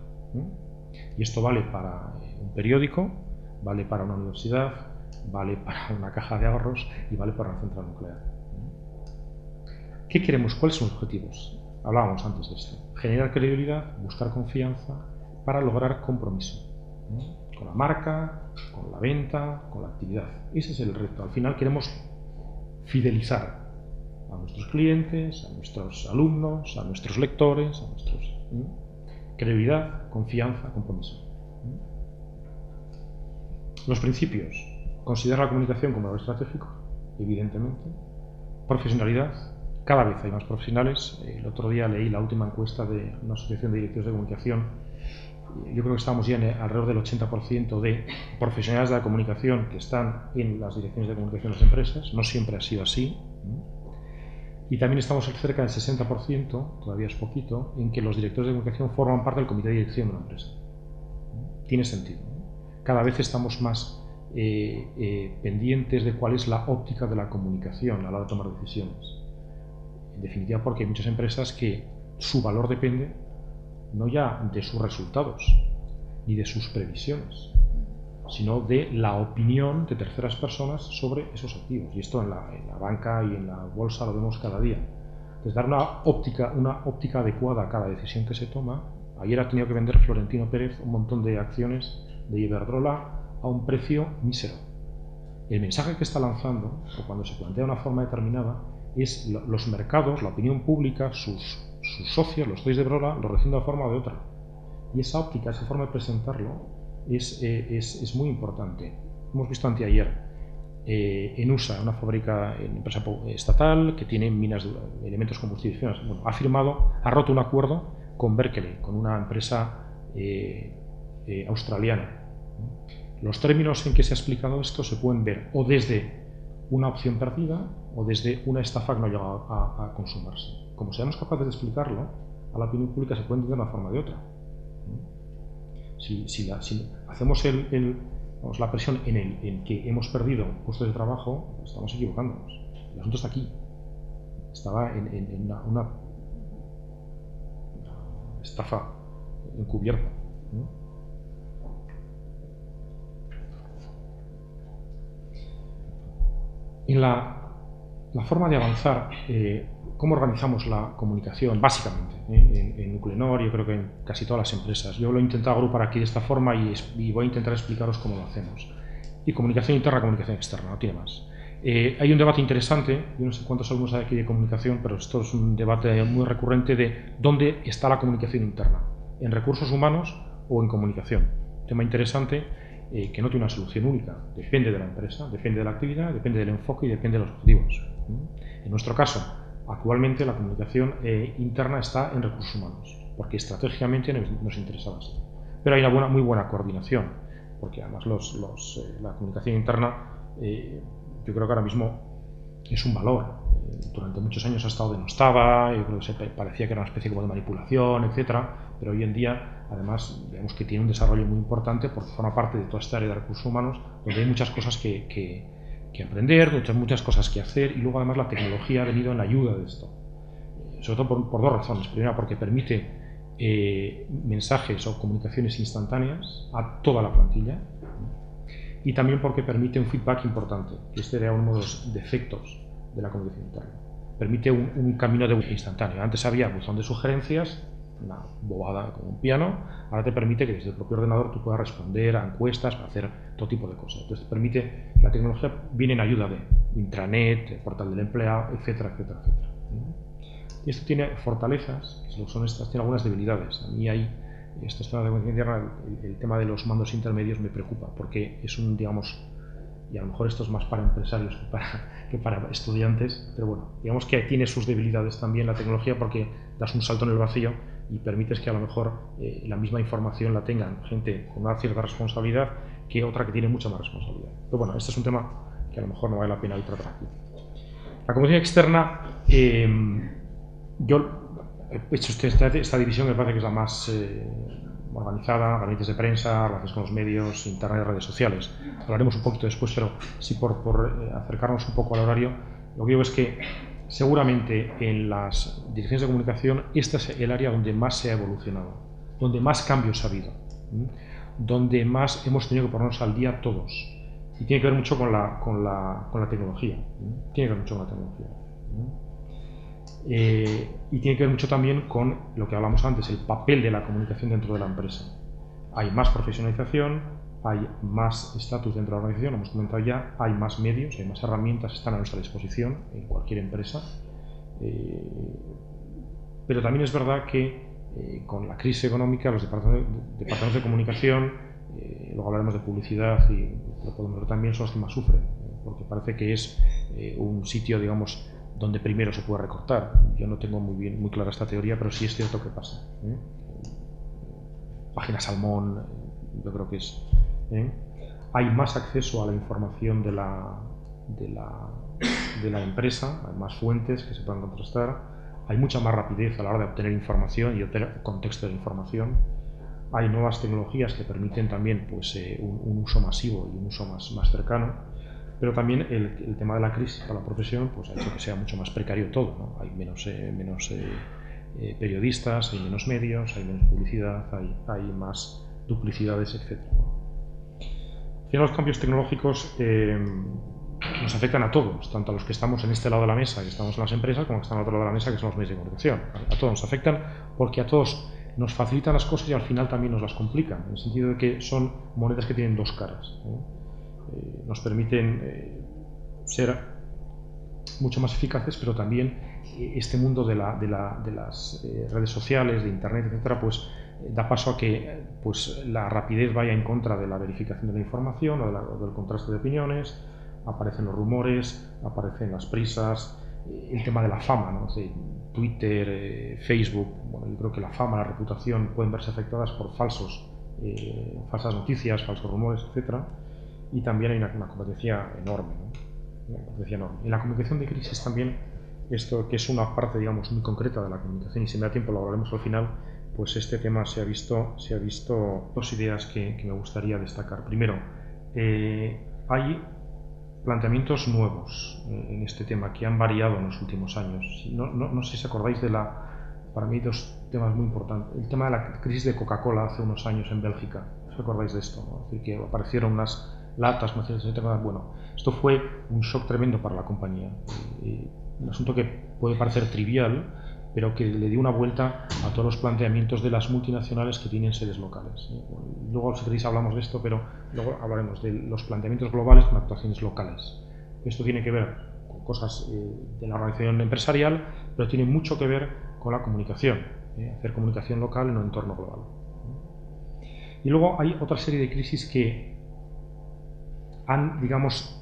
Y esto vale para un periódico, vale para una universidad, vale para una caja de ahorros y vale para una central nuclear. ¿Qué queremos? ¿Cuáles son los objetivos? Hablábamos antes de esto. Generar credibilidad, buscar confianza para lograr compromiso, ¿no? Con la marca, con la venta, con la actividad. Ese es el reto. Al final queremos fidelizar a nuestros clientes, a nuestros alumnos, a nuestros lectores, a nuestros... Credibilidad, confianza, compromiso. Los principios. Considerar la comunicación como algo estratégico, evidentemente. Profesionalidad. Cada vez hay más profesionales. El otro día leí la última encuesta de una asociación de directivos de comunicación. Yo creo que estamos ya alrededor del 80% de profesionales de la comunicación que están en las direcciones de comunicación de las empresas. No siempre ha sido así. Y también estamos cerca del 60%, todavía es poquito, en que los directores de comunicación forman parte del comité de dirección de una empresa. Tiene sentido, ¿no? Cada vez estamos más pendientes de cuál es la óptica de la comunicación a la hora de tomar decisiones. En definitiva, porque hay muchas empresas que su valor depende no ya de sus resultados ni de sus previsiones, sino de la opinión de terceras personas sobre esos activos. Y esto en la banca y en la bolsa lo vemos cada día. Entonces, dar una óptica adecuada a cada decisión que se toma. Ayer ha tenido que vender Florentino Pérez un montón de acciones de Iberdrola a un precio mísero. El mensaje que está lanzando, o cuando se plantea de una forma determinada, es los mercados, la opinión pública, sus socios, los socios de Iberdrola, lo reciben de una forma o de otra. Y esa óptica, esa forma de presentarlo, es muy importante. Hemos visto anteayer en USA, una fábrica, una empresa estatal que tiene minas de elementos combustibles. Bueno, ha roto un acuerdo con Berkeley, con una empresa australiana. Los términos en que se ha explicado esto se pueden ver o desde una opción perdida o desde una estafa que no ha llegado a consumarse. Como seamos capaces de explicarlo, a la opinión pública se puede entender de una forma o de otra. Si hacemos la presión en que hemos perdido puestos de trabajo, estamos equivocándonos. El asunto está aquí. Estaba en una estafa encubierta. En la forma de avanzar, cómo organizamos la comunicación, básicamente, en Nuclenor, yo creo que en casi todas las empresas. Yo lo he intentado agrupar aquí de esta forma y voy a intentar explicaros cómo lo hacemos. Y comunicación interna, comunicación externa, no tiene más. Hay un debate interesante, yo no sé cuántos alumnos hay aquí de comunicación, pero esto es un debate muy recurrente de dónde está la comunicación interna, en recursos humanos o en comunicación. Tema interesante. Que no tiene una solución única, depende de la empresa, depende de la actividad, depende del enfoque y depende de los objetivos. En nuestro caso, actualmente la comunicación interna está en recursos humanos, porque estratégicamente nos interesaba así. Pero hay una muy buena coordinación, porque además la comunicación interna yo creo que ahora mismo es un valor. Durante muchos años ha estado denostada, yo creo que parecía que era una especie como de manipulación, etcétera, pero hoy en día, además, vemos que tiene un desarrollo muy importante porque forma parte de toda esta área de recursos humanos, donde hay muchas cosas que aprender, muchas cosas que hacer, y luego además la tecnología ha venido en ayuda de esto. Sobre todo por dos razones. Primera, porque permite mensajes o comunicaciones instantáneas a toda la plantilla, y también porque permite un feedback importante, que este era uno de los defectos de la comunicación interna. Permite un camino de instantáneo. Antes había buzón de sugerencias, una bobada como un piano, ahora te permite que desde el propio ordenador tú puedas responder a encuestas, para hacer todo tipo de cosas. Entonces te permite, la tecnología viene en ayuda de intranet, el portal del empleado, etcétera, etcétera, etcétera. Y esto tiene fortalezas, que son estas, tiene algunas debilidades. A mí hay estos temas de comunicación interna, el tema de los mandos intermedios me preocupa, porque es un, digamos, y a lo mejor esto es más para empresarios que para estudiantes, pero bueno, digamos que tiene sus debilidades también la tecnología, porque das un salto en el vacío y permites que a lo mejor la misma información la tengan gente con una cierta responsabilidad que otra que tiene mucha más responsabilidad. Pero bueno, este es un tema que a lo mejor no vale la pena hoy tratar aquí. La comunicación externa, yo he hecho esta división que me parece que es la más organizada, gabinetes de prensa, relaciones con los medios, internet y redes sociales. Hablaremos un poquito después, pero sí por acercarnos un poco al horario, lo que digo es que seguramente en las direcciones de comunicación este es el área donde más se ha evolucionado, donde más cambios ha habido, donde más hemos tenido que ponernos al día todos. Y tiene que ver mucho con la tecnología. Tiene que ver mucho con la tecnología. Y tiene que ver mucho también con lo que hablamos antes, el papel de la comunicación dentro de la empresa. Hay más profesionalización, hay más estatus dentro de la organización, lo hemos comentado ya, hay más medios, hay más herramientas que están a nuestra disposición en cualquier empresa. Pero también es verdad que con la crisis económica, los departamentos de comunicación, luego hablaremos de publicidad y lo podemos ver también, son los que más sufren, porque parece que es un sitio, digamos, donde primero se puede recortar. Yo no tengo muy clara esta teoría, pero sí es cierto que pasa. Página Salmón, yo creo que es. Hay más acceso a la información de la empresa, hay más fuentes que se pueden contrastar, hay mucha más rapidez a la hora de obtener información y obtener contexto de información. Hay nuevas tecnologías que permiten también pues, un uso masivo y un uso más cercano. Pero también el tema de la crisis para la profesión pues, ha hecho que sea mucho más precario todo, ¿no? Hay menos periodistas, hay menos medios, hay menos publicidad, hay más duplicidades, etc. Los cambios tecnológicos nos afectan a todos, tanto a los que estamos en este lado de la mesa, que estamos en las empresas, como a los que están al otro lado de la mesa, que son los medios de comunicación. A todos nos afectan porque a todos nos facilitan las cosas y al final también nos las complican, en el sentido de que son monedas que tienen dos caras, ¿no? Nos permiten ser mucho más eficaces, pero también este mundo de las redes sociales, de internet, etcétera, pues da paso a que pues, la rapidez vaya en contra de la verificación de la información o del contraste de opiniones, aparecen los rumores, aparecen las prisas, el tema de la fama, ¿no? Twitter, Facebook, bueno, yo creo que la fama, la reputación pueden verse afectadas por falsas noticias, falsos rumores, etc. Y también hay una competencia enorme, ¿no? Una competencia enorme. En la comunicación de crisis también, esto que es una parte, digamos, muy concreta de la comunicación, y si me da tiempo lo hablaremos al final, pues este tema se ha visto dos ideas que me gustaría destacar. Primero, hay planteamientos nuevos en este tema que han variado en los últimos años. No sé si acordáis para mí dos temas muy importantes. El tema de la crisis de Coca-Cola hace unos años en Bélgica. ¿Os acordáis de esto? ¿No? Es decir, que aparecieron unas latas, bueno, esto fue un shock tremendo para la compañía. Un asunto que puede parecer trivial, pero que le dio una vuelta a todos los planteamientos de las multinacionales que tienen sedes locales. Luego, si queréis, hablamos de esto, pero luego hablaremos de los planteamientos globales con actuaciones locales. Esto tiene que ver con cosas de la organización empresarial, pero tiene mucho que ver con la comunicación, hacer comunicación local en un entorno global. Y luego hay otra serie de crisis que han, digamos,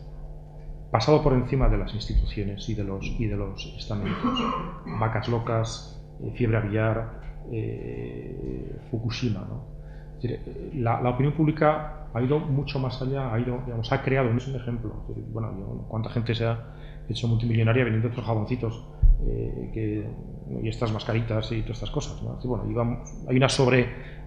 pasado por encima de las instituciones y de los estamentos. Vacas locas, fiebre aviar, Fukushima, ¿no? Es decir, la opinión pública ha ido mucho más allá, ha creado, no es un ejemplo. Es decir, bueno, cuánta gente se ha hecho multimillonaria vendiendo estos jaboncitos y estas mascaritas y todas estas cosas, ¿no? Es decir, bueno, hay una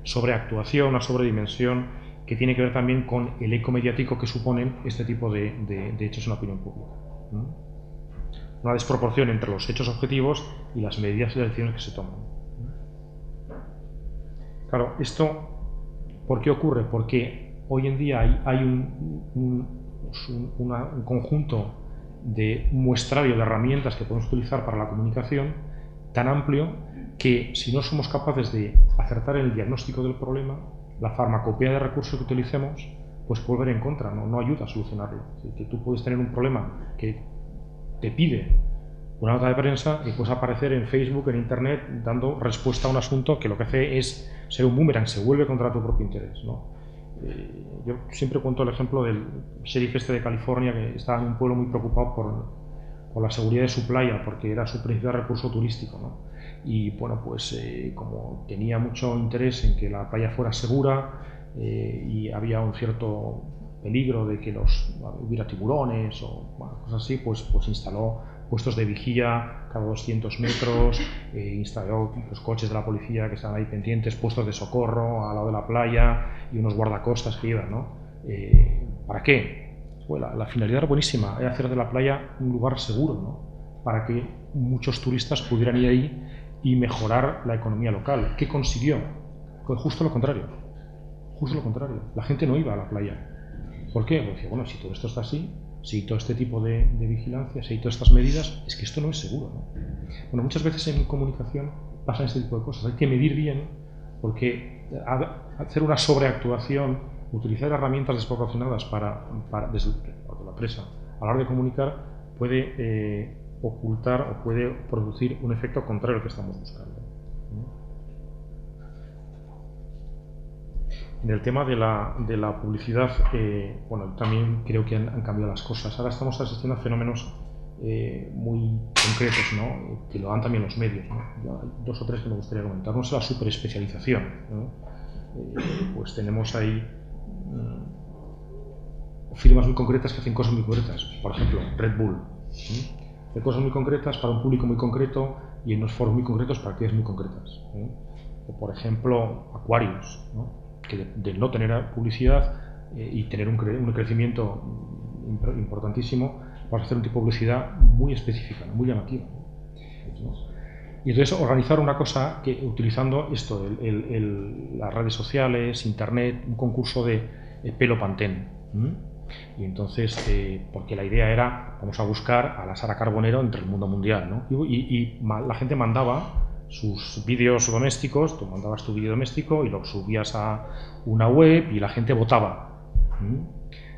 sobreactuación, una sobredimensión que tiene que ver también con el eco mediático que suponen este tipo de hechos en la opinión pública. Una desproporción entre los hechos objetivos y las medidas y las decisiones que se toman. Claro, esto, ¿por qué ocurre? Porque hoy en día hay un conjunto de muestrario de herramientas que podemos utilizar para la comunicación tan amplio que si no somos capaces de acertar en el diagnóstico del problema, la farmacopea de recursos que utilicemos pues puede ver en contra, no ayuda a solucionarlo. Es decir, que tú puedes tener un problema que te pide una nota de prensa y puedes aparecer en Facebook, en Internet, dando respuesta a un asunto que lo que hace es ser un boomerang, se vuelve contra tu propio interés, ¿no? Yo siempre cuento el ejemplo del sheriff de California que estaba en un pueblo muy preocupado por la seguridad de su playa, porque era su principal recurso turístico, ¿no? Y bueno, pues como tenía mucho interés en que la playa fuera segura y había un cierto peligro de que hubiera tiburones o cosas así, pues instaló puestos de vigía cada 200 metros, instaló los coches de la policía que estaban ahí pendientes, puestos de socorro al lado de la playa y unos guardacostas que iban, ¿no? ¿Para qué? Bueno, la finalidad era buenísima, era hacer de la playa un lugar seguro, ¿no? Para que muchos turistas pudieran ir ahí y mejorar la economía local. ¿Qué consiguió? Pues justo lo contrario. Justo lo contrario. La gente no iba a la playa. ¿Por qué? Porque, bueno, si todo esto está así, si todo este tipo de vigilancia, si hay todas estas medidas, es que esto no es seguro, ¿no? Bueno, muchas veces en comunicación pasan este tipo de cosas. Hay que medir bien, porque hacer una sobreactuación, utilizar herramientas desproporcionadas desde la presa a la hora de comunicar, puede ocultar o puede producir un efecto contrario al que estamos buscando. En el tema de la publicidad, bueno, también creo que han cambiado las cosas. Ahora estamos asistiendo a fenómenos muy concretos, ¿no? Que lo dan también los medios, ¿no? Hay dos o tres que me gustaría comentar. Uno es la superespecialización, ¿no? Pues tenemos ahí firmas muy concretas que hacen cosas muy concretas. Por ejemplo, Red Bull. Hace cosas muy concretas para un público muy concreto y en unos foros muy concretos para actividades muy concretas. O por ejemplo, Aquarius, ¿no? Que de no tener publicidad y tener un crecimiento importantísimo, vas a hacer un tipo de publicidad muy específica, muy llamativa, ¿no? Y entonces organizar una cosa que utilizando esto, las redes sociales, internet, un concurso de pelo Pantene. Y entonces, porque la idea era, vamos a buscar a la Sara Carbonero entre el mundo mundial, ¿no? Y la gente mandaba sus vídeos domésticos, tú mandabas tu vídeo doméstico y lo subías a una web y la gente votaba.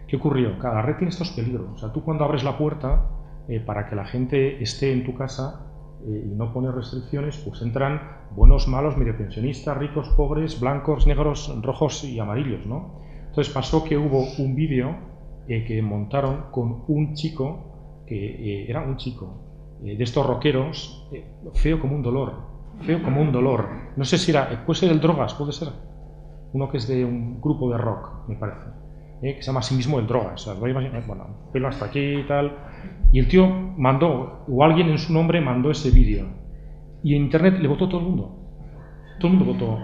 ¿Qué ocurrió? Cada red tiene estos peligros. O sea, tú cuando abres la puerta para que la gente esté en tu casa, y no pone restricciones, pues entran buenos, malos, medio pensionistas, ricos, pobres, blancos, negros, rojos y amarillos, ¿no? Entonces pasó que hubo un vídeo que montaron con un chico, que era un chico de estos rockeros, feo como un dolor, no sé si era, puede ser el Drogas, puede ser, uno que es de un grupo de rock, me parece, que se llama a sí mismo el Drogas, o sea, bueno, pelo hasta aquí y tal, y el tío mandó, o alguien en su nombre mandó ese vídeo, y en internet le votó todo el mundo votó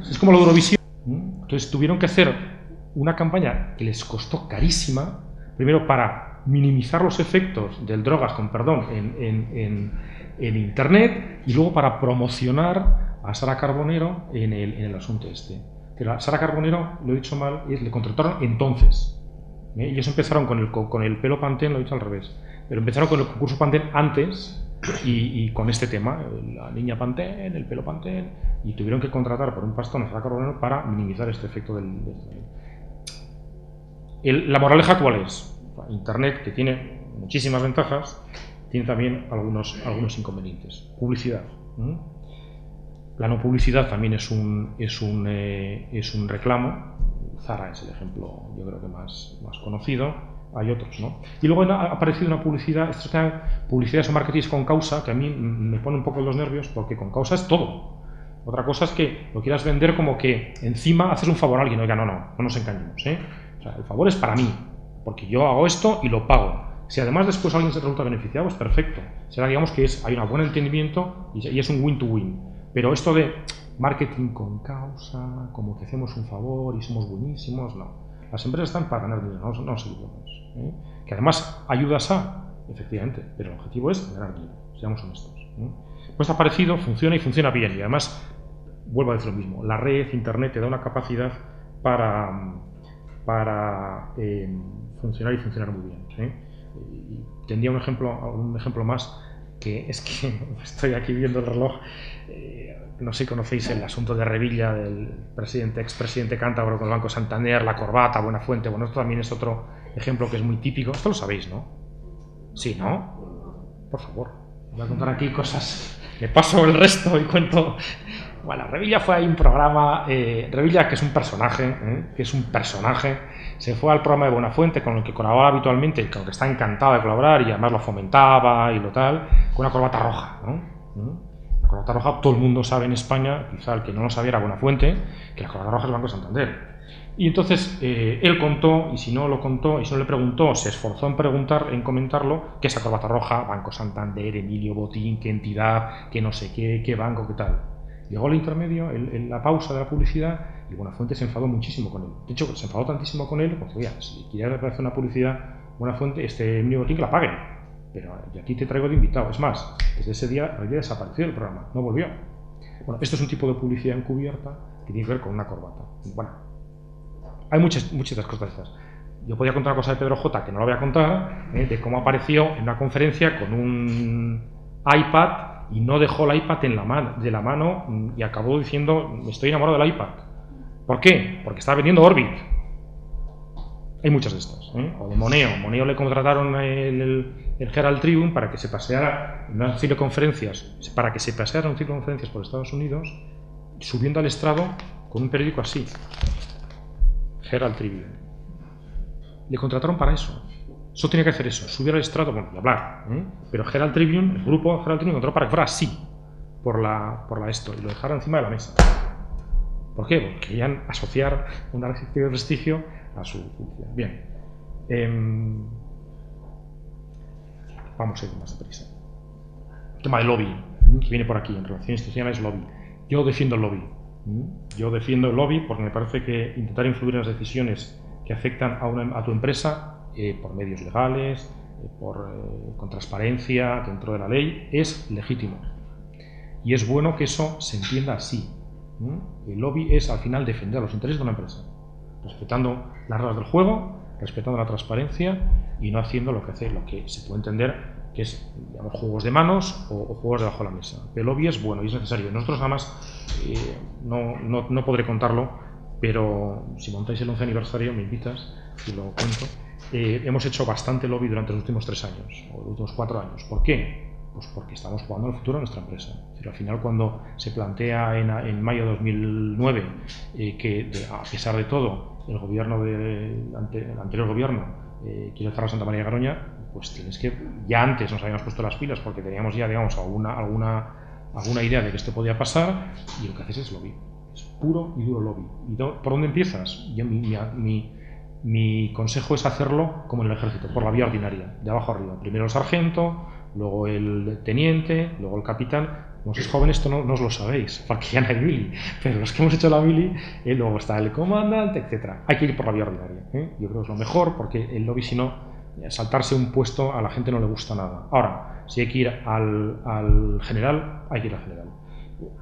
es como la Eurovisión. Entonces tuvieron que hacer una campaña que les costó carísima, primero para minimizar los efectos del Drogas, con perdón, en internet, y luego para promocionar a Sara Carbonero en el asunto este. Pero a Sara Carbonero, lo he dicho mal, le contrataron entonces. Ellos empezaron con el pelo Pantene, lo he dicho al revés, pero empezaron con el concurso Pantene antes y con este tema, la niña Pantene, el pelo Pantene, y tuvieron que contratar por un pastón a Sara Carbonero para minimizar este efecto la moraleja, ¿cuál es? Internet, que tiene muchísimas ventajas, tiene también algunos inconvenientes. Publicidad. La no publicidad también es un reclamo. Zara es el ejemplo, yo creo que más conocido. Hay otros, ¿no? Y luego ha aparecido una publicidad, publicidades o marketing con causa, que a mí me pone un poco los nervios, porque con causa es todo. Otra cosa es que lo quieras vender como que encima haces un favor a alguien. Oiga, no nos engañemos, ¿eh? O sea, el favor es para mí, porque yo hago esto y lo pago. Si además después alguien se resulta beneficiado, pues perfecto. Será, digamos, que hay un buen entendimiento y es un win-to-win. Pero esto de marketing con causa, como que hacemos un favor y somos buenísimos, no. Las empresas están para ganar dinero, no se equivoquemos, ¿eh? Que además ayudas efectivamente, pero el objetivo es ganar dinero, seamos honestos, ¿eh? Pues ha parecido, funciona y funciona bien, y además, vuelvo a decir lo mismo, la red, internet te da una capacidad para funcionar y funcionar muy bien, ¿eh? Y tendría un ejemplo más, que es que estoy aquí viendo el reloj. No sé si conocéis el asunto de Revilla, del expresidente cántabro con el Banco Santander, la corbata, Buenafuente. Bueno, esto también es otro ejemplo que es muy típico. Esto lo sabéis, ¿no? Sí, ¿no? Por favor, voy a contar aquí cosas. Me paso el resto y cuento. Bueno, Revilla fue ahí un programa. Revilla, que es un personaje, se fue al programa de Buenafuente, con el que colaboraba habitualmente, con el que está encantado de colaborar y además lo fomentaba y lo tal, con una corbata roja, ¿no? La corbata roja, todo el mundo sabe en España, quizá el que no lo sabía era Buenafuente, que la corbata roja es el Banco Santander. Y entonces él contó, y si no lo contó, y si no le preguntó, se esforzó en comentarlo, que esa corbata roja, Banco Santander, Emilio Botín, qué entidad, qué no sé qué banco, qué tal. Llegó el intermedio, la pausa de la publicidad, y Buenafuente se enfadó muchísimo con él. De hecho, se enfadó tantísimo con él, porque, oye, si quieres hacer una publicidad Buenafuente, Emilio Botín, que la paguen. Pero yo aquí te traigo de invitado. Es más, desde ese día Revilla desapareció del programa, no volvió. Bueno, esto es un tipo de publicidad encubierta que tiene que ver con una corbata. Bueno, hay muchas cosas de estas. Yo podía contar una cosa de Pedro J, que no la voy a contar, de cómo apareció en una conferencia con un iPad y no dejó el iPad de la mano y acabó diciendo, estoy enamorado del iPad. ¿Por qué? Porque estaba vendiendo Orbit. Hay muchas de estas, o de Moneo. Moneo le contrataron el Herald Tribune para que se paseara en un ciclo de conferencias, por Estados Unidos, subiendo al estrado con un periódico así, Herald Tribune. Le contrataron para eso. Solo tenía que hacer eso, subir al estrado, bueno, y hablar. Pero Herald Tribune, el grupo Herald Tribune, contrató para que fuera así, por la esto, y lo dejaron encima de la mesa. ¿Por qué? Porque querían asociar una restricción de prestigio a su publicidad. Bien. Vamos a ir más deprisa. El tema del lobby, que viene por aquí, en relaciones institucionales, lobby. Yo defiendo el lobby. Yo defiendo el lobby porque me parece que intentar influir en las decisiones que afectan a tu empresa, por medios legales, con transparencia, dentro de la ley, es legítimo. Y es bueno que eso se entienda así. El lobby es, al final, defender los intereses de una empresa, respetando las reglas del juego, respetando la transparencia y no haciendo lo que se puede entender que es, digamos, juegos de manos o juegos debajo de la mesa. El lobby es bueno y es necesario. Nosotros, además, no podré contarlo, pero si montáis el 11 aniversario me invitas y lo cuento. Hemos hecho bastante lobby durante los últimos 3 años o los últimos 4 años. ¿Por qué? Pues porque estamos jugando al futuro de nuestra empresa. Es decir, al final, cuando se plantea en mayo de 2009 que, a pesar de todo, el anterior gobierno quiere cerrar Santa María de Garoña, pues tienes que, ya antes nos habíamos puesto las pilas porque teníamos ya, digamos, alguna idea de que esto podía pasar, y lo que haces es lobby. Es puro y duro lobby. ¿Y por dónde empiezas? Mi consejo es hacerlo como en el ejército, por la vía ordinaria, de abajo arriba. Primero el sargento, luego el teniente, luego el capitán. Como sois jóvenes, esto no os lo sabéis, porque ya no hay mili, pero los que hemos hecho la mili, luego está el comandante, etc. Hay que ir por la vía ordinaria. Yo creo que es lo mejor, porque el lobby, si no, saltarse un puesto a la gente no le gusta nada. Ahora, si hay que ir al general, hay que ir al general.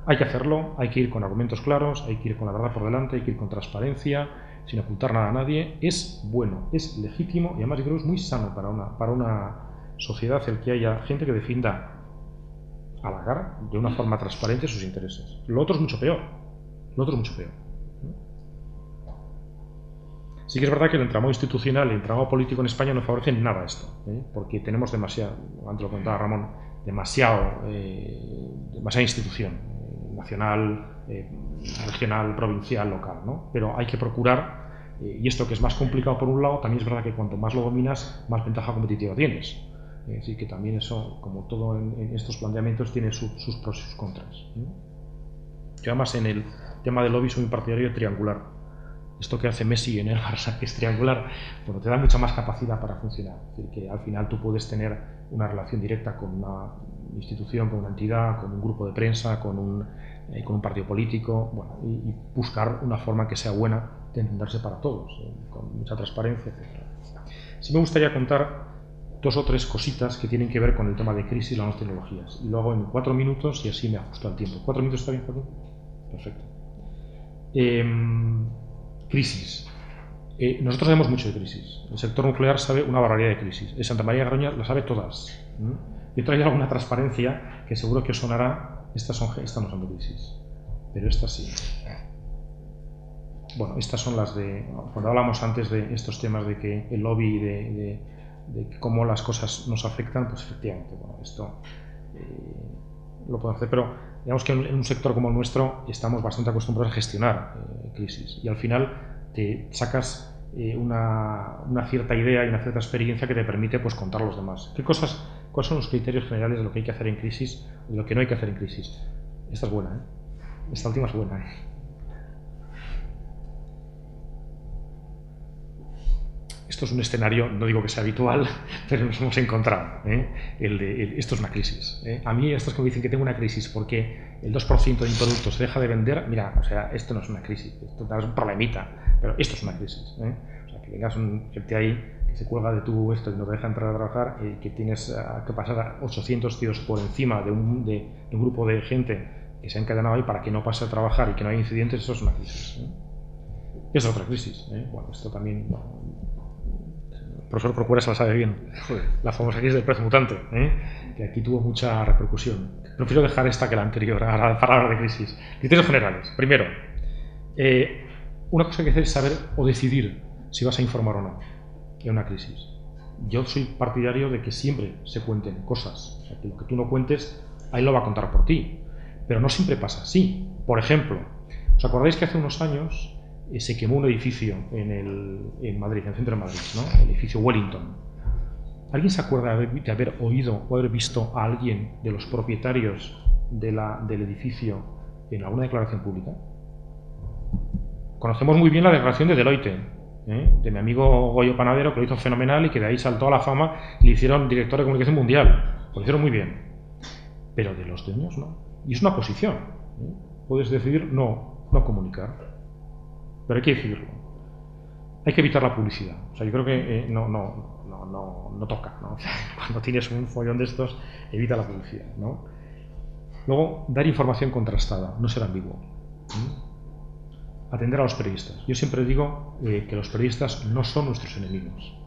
Hay que hacerlo, hay que ir con argumentos claros, hay que ir con la verdad por delante, hay que ir con transparencia, sin ocultar nada a nadie. Es bueno, es legítimo, y además yo creo que es muy sano para una sociedad el que haya gente que defienda a la cara, de una forma transparente, sus intereses. Lo otro es mucho peor. Sí que es verdad que el entramado institucional y el entramado político en España no favorecen nada esto, porque tenemos demasiado, antes lo comentaba Ramón, demasiada institución, nacional, regional, provincial, local, ¿no? Pero hay que procurar, y esto que es más complicado por un lado, también es verdad que cuanto más lo dominas, más ventaja competitiva tienes. Así que también eso, como todo en estos planteamientos, tiene sus pros y sus contras. Yo además en el tema del lobby soy un partidario triangular. Esto que hace Messi en el Barça, que es triangular, bueno, te da mucha más capacidad para funcionar. Es decir, que al final tú puedes tener una relación directa con una institución, con una entidad, con un grupo de prensa, con un partido político, bueno, y buscar una forma que sea buena de entenderse para todos, con mucha transparencia, etc. Sí me gustaría contar 2 o 3 cositas que tienen que ver con el tema de crisis y las nuevas tecnologías. Y lo hago en 4 minutos y así me ajusto al tiempo. ¿4 minutos está bien, Joaquín? Perfecto. Crisis. Nosotros sabemos mucho de crisis. El sector nuclear sabe una barbaridad de crisis. En Santa María de Garoña lo sabe todas. Yo traigo alguna transparencia que seguro que os sonará. Estas no son de crisis, pero estas sí. Bueno, estas son las de... Cuando hablamos antes de estos temas de que el lobby, de cómo las cosas nos afectan, pues efectivamente, bueno, esto lo podemos hacer, pero digamos que en un sector como el nuestro estamos bastante acostumbrados a gestionar crisis, y al final te sacas una cierta idea y una cierta experiencia que te permite, pues, contar a los demás. ¿Cuáles son los criterios generales de lo que hay que hacer en crisis y de lo que no hay que hacer en crisis? Esta es buena, Esta última es buena, Esto es un escenario, no digo que sea habitual, pero nos hemos encontrado. Esto es una crisis. A mí estos que me dicen que tengo una crisis porque el 2% de mi producto se deja de vender, mira, o sea, esto no es una crisis, esto es un problemita, pero esto es una crisis. O sea, que vengas gente ahí que se cuelga de tu esto y no te deja entrar a trabajar, que tienes que pasar a 800 tíos por encima de un grupo de gente que se ha encadenado ahí para que no pase a trabajar y que no haya incidentes, eso es una crisis. Es otra crisis. Bueno, esto también... El profesor Procura se la sabe bien. Joder, la famosa crisis del precio mutante, que aquí tuvo mucha repercusión. Prefiero dejar esta que la anterior para hablar de crisis. Criterios generales. Primero, una cosa que hacer es saber o decidir si vas a informar o no en una crisis. Yo soy partidario de que siempre se cuenten cosas. O sea, que lo que tú no cuentes, ahí lo va a contar por ti. Pero no siempre pasa así. Por ejemplo, ¿os acordáis que hace unos años se quemó un edificio en Madrid, en el centro de Madrid, ¿no? El edificio Wellington? ¿Alguien se acuerda de haber oído o haber visto a alguien de los propietarios del edificio en alguna declaración pública? Conocemos muy bien la declaración de Deloitte, de mi amigo Goyo Panadero, que lo hizo fenomenal y que de ahí saltó a la fama y le hicieron director de comunicación mundial. Lo hicieron muy bien. Pero de los dueños no. Y es una posición. Puedes decidir no comunicar. Pero hay que decidirlo. Hay que evitar la publicidad. O sea, yo creo que no toca, ¿no? O sea, cuando tienes un follón de estos, evita la publicidad, ¿no? Luego, dar información contrastada, no ser ambiguo. Atender a los periodistas. Yo siempre digo que los periodistas no son nuestros enemigos.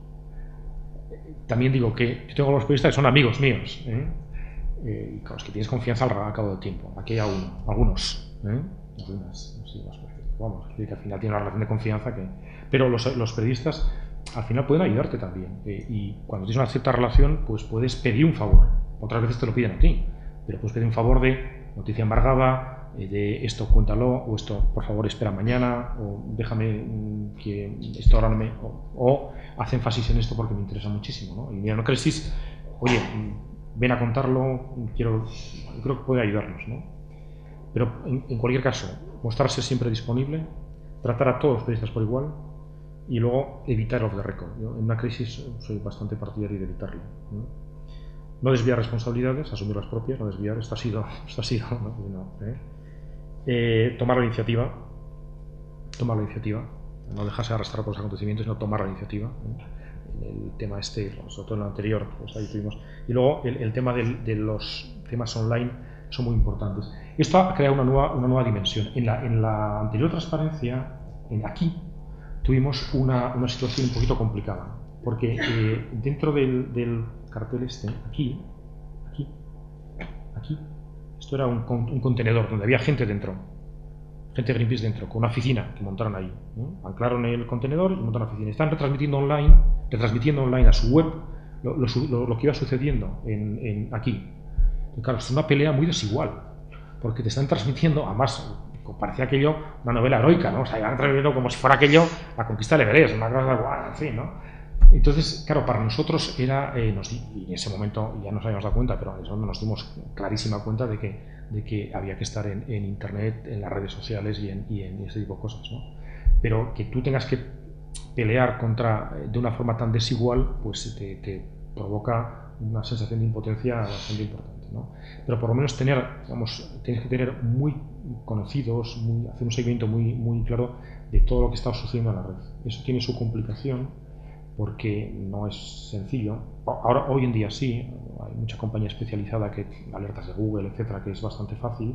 También digo que yo tengo los periodistas que son amigos míos, y con los que tienes confianza al cabo del tiempo. Aquí hay algunos, algunas, no sé, vamos, que al final tiene una relación de confianza pero los periodistas al final pueden ayudarte también, y cuando tienes una cierta relación, pues puedes pedir un favor, Otras veces te lo piden a ti, pero puedes pedir un favor de noticia embargada, de esto cuéntalo, o esto por favor espera mañana, o déjame que esto ahora no me... o haz énfasis en esto porque me interesa muchísimo, ¿no? Y mira, no crisis, oye, ven a contarlo, creo que puede ayudarnos, ¿no? Pero en cualquier caso, mostrarse siempre disponible, tratar a todos los periodistas por igual y luego evitar off the record. Yo en una crisis soy bastante partidario de evitarlo, no desviar responsabilidades, asumir las propias, no desviar, esto ha sido tomar la iniciativa, no dejarse arrastrar por los acontecimientos, sino tomar la iniciativa. El tema sobre todo en lo anterior, pues ahí tuvimos. Y luego el tema de los temas online son muy importantes. Esto ha creado una nueva dimensión. En la anterior transparencia, aquí, tuvimos una situación un poquito complicada, porque dentro del cartel aquí, esto era un contenedor donde había gente dentro, gente de Greenpeace dentro, con una oficina que montaron ahí, ¿no? Anclaron el contenedor y montaron una oficina. Están retransmitiendo online a su web lo que iba sucediendo aquí. Y claro, es una pelea muy desigual, porque te están transmitiendo, además, parecía aquello una novela heroica, ¿no? O sea, iban transmitiendo como si fuera aquello la conquista del Everest, una cosa igual, en fin, ¿no? Entonces, claro, para nosotros era, y en ese momento ya nos habíamos dado cuenta, pero en ese momento nos dimos clarísima cuenta de que había que estar en Internet, en las redes sociales y en ese tipo de cosas, ¿no? Pero que tú tengas que pelear de una forma tan desigual, pues te provoca una sensación de impotencia bastante importante, ¿no? Pero por lo menos tienes que tener muy conocidos, hacer un seguimiento muy claro de todo lo que está sucediendo en la red. Eso tiene su complicación, porque no es sencillo. Ahora, hoy en día sí, hay mucha compañía especializada, alertas de Google, etcétera, que es bastante fácil,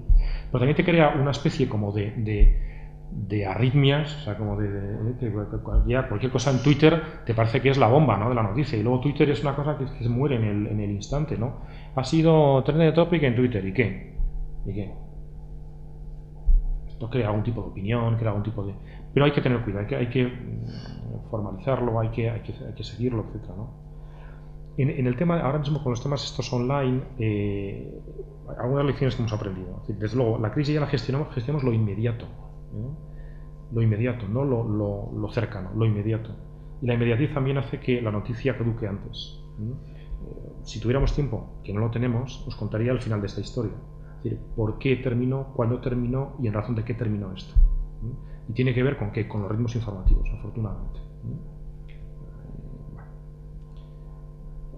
pero también te crea una especie como de arritmias, o sea, como cualquier cosa en Twitter te parece que es la bomba, ¿no?, de la noticia, y luego Twitter es una cosa que se muere en el instante, ¿no? Ha sido trending topic en Twitter, ¿y qué? Esto crea algún tipo de opinión, pero hay que tener cuidado, hay que formalizarlo, hay que seguirlo, etcétera, ¿no? En el tema, ahora mismo con los temas estos online, algunas lecciones que hemos aprendido. Desde luego, la crisis ya la gestionamos lo inmediato, lo inmediato, no lo cercano, lo inmediato. Y la inmediatez también hace que la noticia caduque antes. Si tuviéramos tiempo, que no lo tenemos, os contaría el final de esta historia. Es decir, por qué terminó, cuándo terminó y en razón de qué terminó esto. Y tiene que ver con qué, con los ritmos informativos, afortunadamente.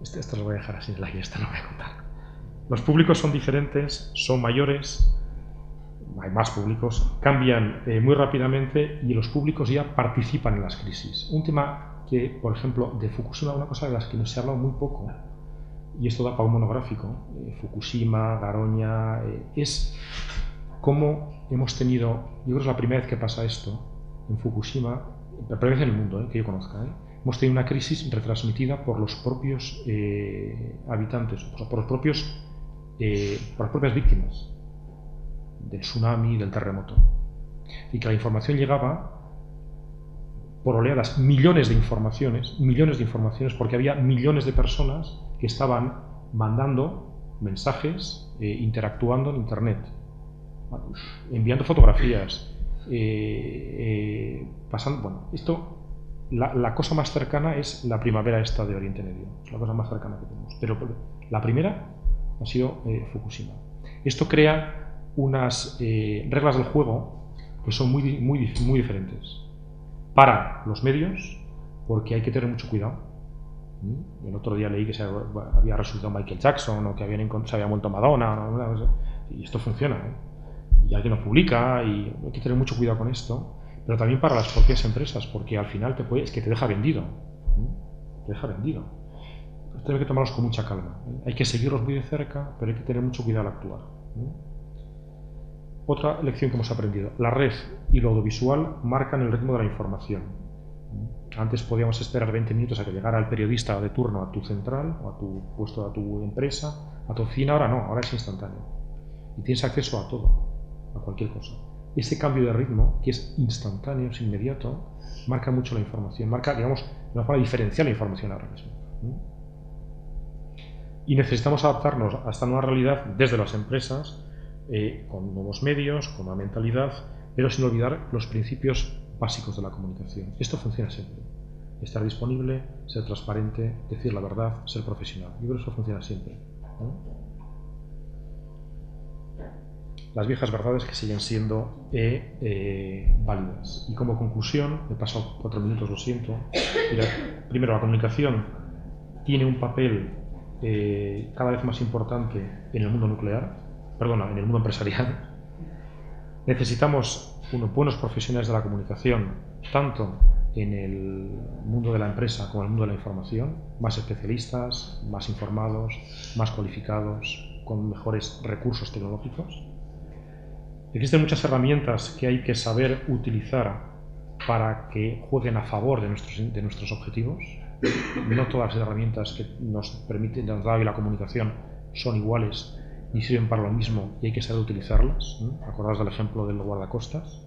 Esto lo voy a dejar así en el aire, esto lo voy a contar. Los públicos son diferentes, son mayores, hay más públicos, cambian muy rápidamente y los públicos ya participan en las crisis. Un tema que, por ejemplo, de Fukushima, una cosa de las que no se ha hablado muy poco, y esto da para un monográfico, Fukushima, Garoña, es cómo hemos tenido, yo creo que es la primera vez que pasa esto en Fukushima, la primera vez en el mundo que yo conozca, hemos tenido una crisis retransmitida por los propios habitantes, o sea, por las propias víctimas del tsunami, del terremoto, y que la información llegaba por oleadas, millones de informaciones, porque había millones de personas que estaban mandando mensajes, interactuando en Internet, enviando fotografías, pasando, bueno, esto, la cosa más cercana es la primavera esta de Oriente Medio, es la cosa más cercana que tenemos, pero la primera ha sido Fukushima. Esto crea unas reglas del juego que son muy diferentes para los medios, porque hay que tener mucho cuidado. El otro día leí que se había resucitado Michael Jackson, o que se había muerto Madonna, y esto funciona, y alguien lo publica, y hay que tener mucho cuidado con esto, pero también para las propias empresas, porque al final es que te deja vendido. Esto hay que tomarlos con mucha calma. Hay que seguirlos muy de cerca, pero hay que tener mucho cuidado al actuar. Otra lección que hemos aprendido: la red y lo audiovisual marcan el ritmo de la información. Antes podíamos esperar 20 minutos a que llegara el periodista de turno a tu central, o a tu puesto, a tu empresa, a tu oficina. Ahora no, ahora es instantáneo. Y tienes acceso a todo, a cualquier cosa. Ese cambio de ritmo, que es instantáneo, es inmediato, marca mucho la información, marca, digamos, una forma de diferenciar la información ahora mismo. Y necesitamos adaptarnos a esta nueva realidad desde las empresas, con nuevos medios, con una mentalidad, pero sin olvidar los principios básicos de la comunicación. Esto funciona siempre. Estar disponible, ser transparente, decir la verdad, ser profesional. Yo creo que eso funciona siempre, ¿no? Las viejas verdades que siguen siendo válidas. Y como conclusión, me he pasado 4 minutos, lo siento. Mira, primero, la comunicación tiene un papel cada vez más importante en el mundo nuclear, en el mundo empresarial. Necesitamos buenos profesionales de la comunicación, tanto en el mundo de la empresa como en el mundo de la información, más especialistas, más informados, más cualificados, con mejores recursos tecnológicos. Existen muchas herramientas que hay que saber utilizar para que jueguen a favor de nuestros objetivos. No todas las herramientas que nos permiten dar la comunicación son iguales ni sirven para lo mismo y hay que saber utilizarlas, ¿no? Acordaos del ejemplo del guardacostas.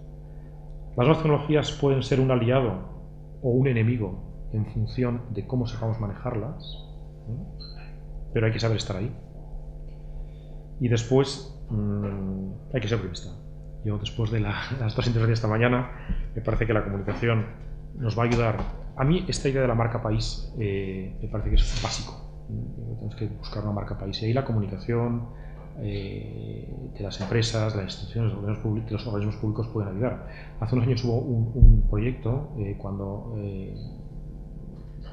Las nuevas tecnologías pueden ser un aliado o un enemigo en función de cómo sepamos manejarlas, ¿no? Pero hay que saber estar ahí. Y después hay que ser optimista. Yo, después de las 2 intervenciones de esta mañana, me parece que la comunicación nos va a ayudar. A mí esta idea de la marca país me parece que es básico. Tenemos que buscar una marca país. Y ahí la comunicación de las empresas, de las instituciones, de los organismos públicos pueden ayudar. Hace unos años hubo un proyecto cuando,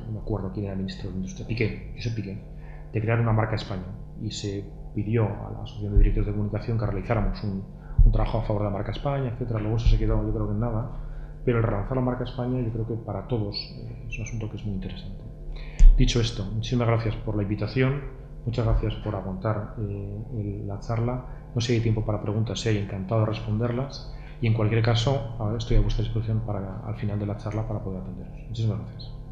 no me acuerdo quién era el ministro de Industria, Josep Piqué, de crear una marca España. Y se pidió a la Asociación de Directores de Comunicación que realizáramos un trabajo a favor de la marca España, etcétera. Luego eso se quedó, yo creo que en nada, pero el relanzar la marca España yo creo que para todos es un asunto que es muy interesante. Dicho esto, muchísimas gracias por la invitación, muchas gracias por aguantar la charla. No sé si hay tiempo para preguntas, si hay, encantado de responderlas, y en cualquier caso estoy a vuestra disposición al final de la charla para poder atenderos. Muchísimas gracias.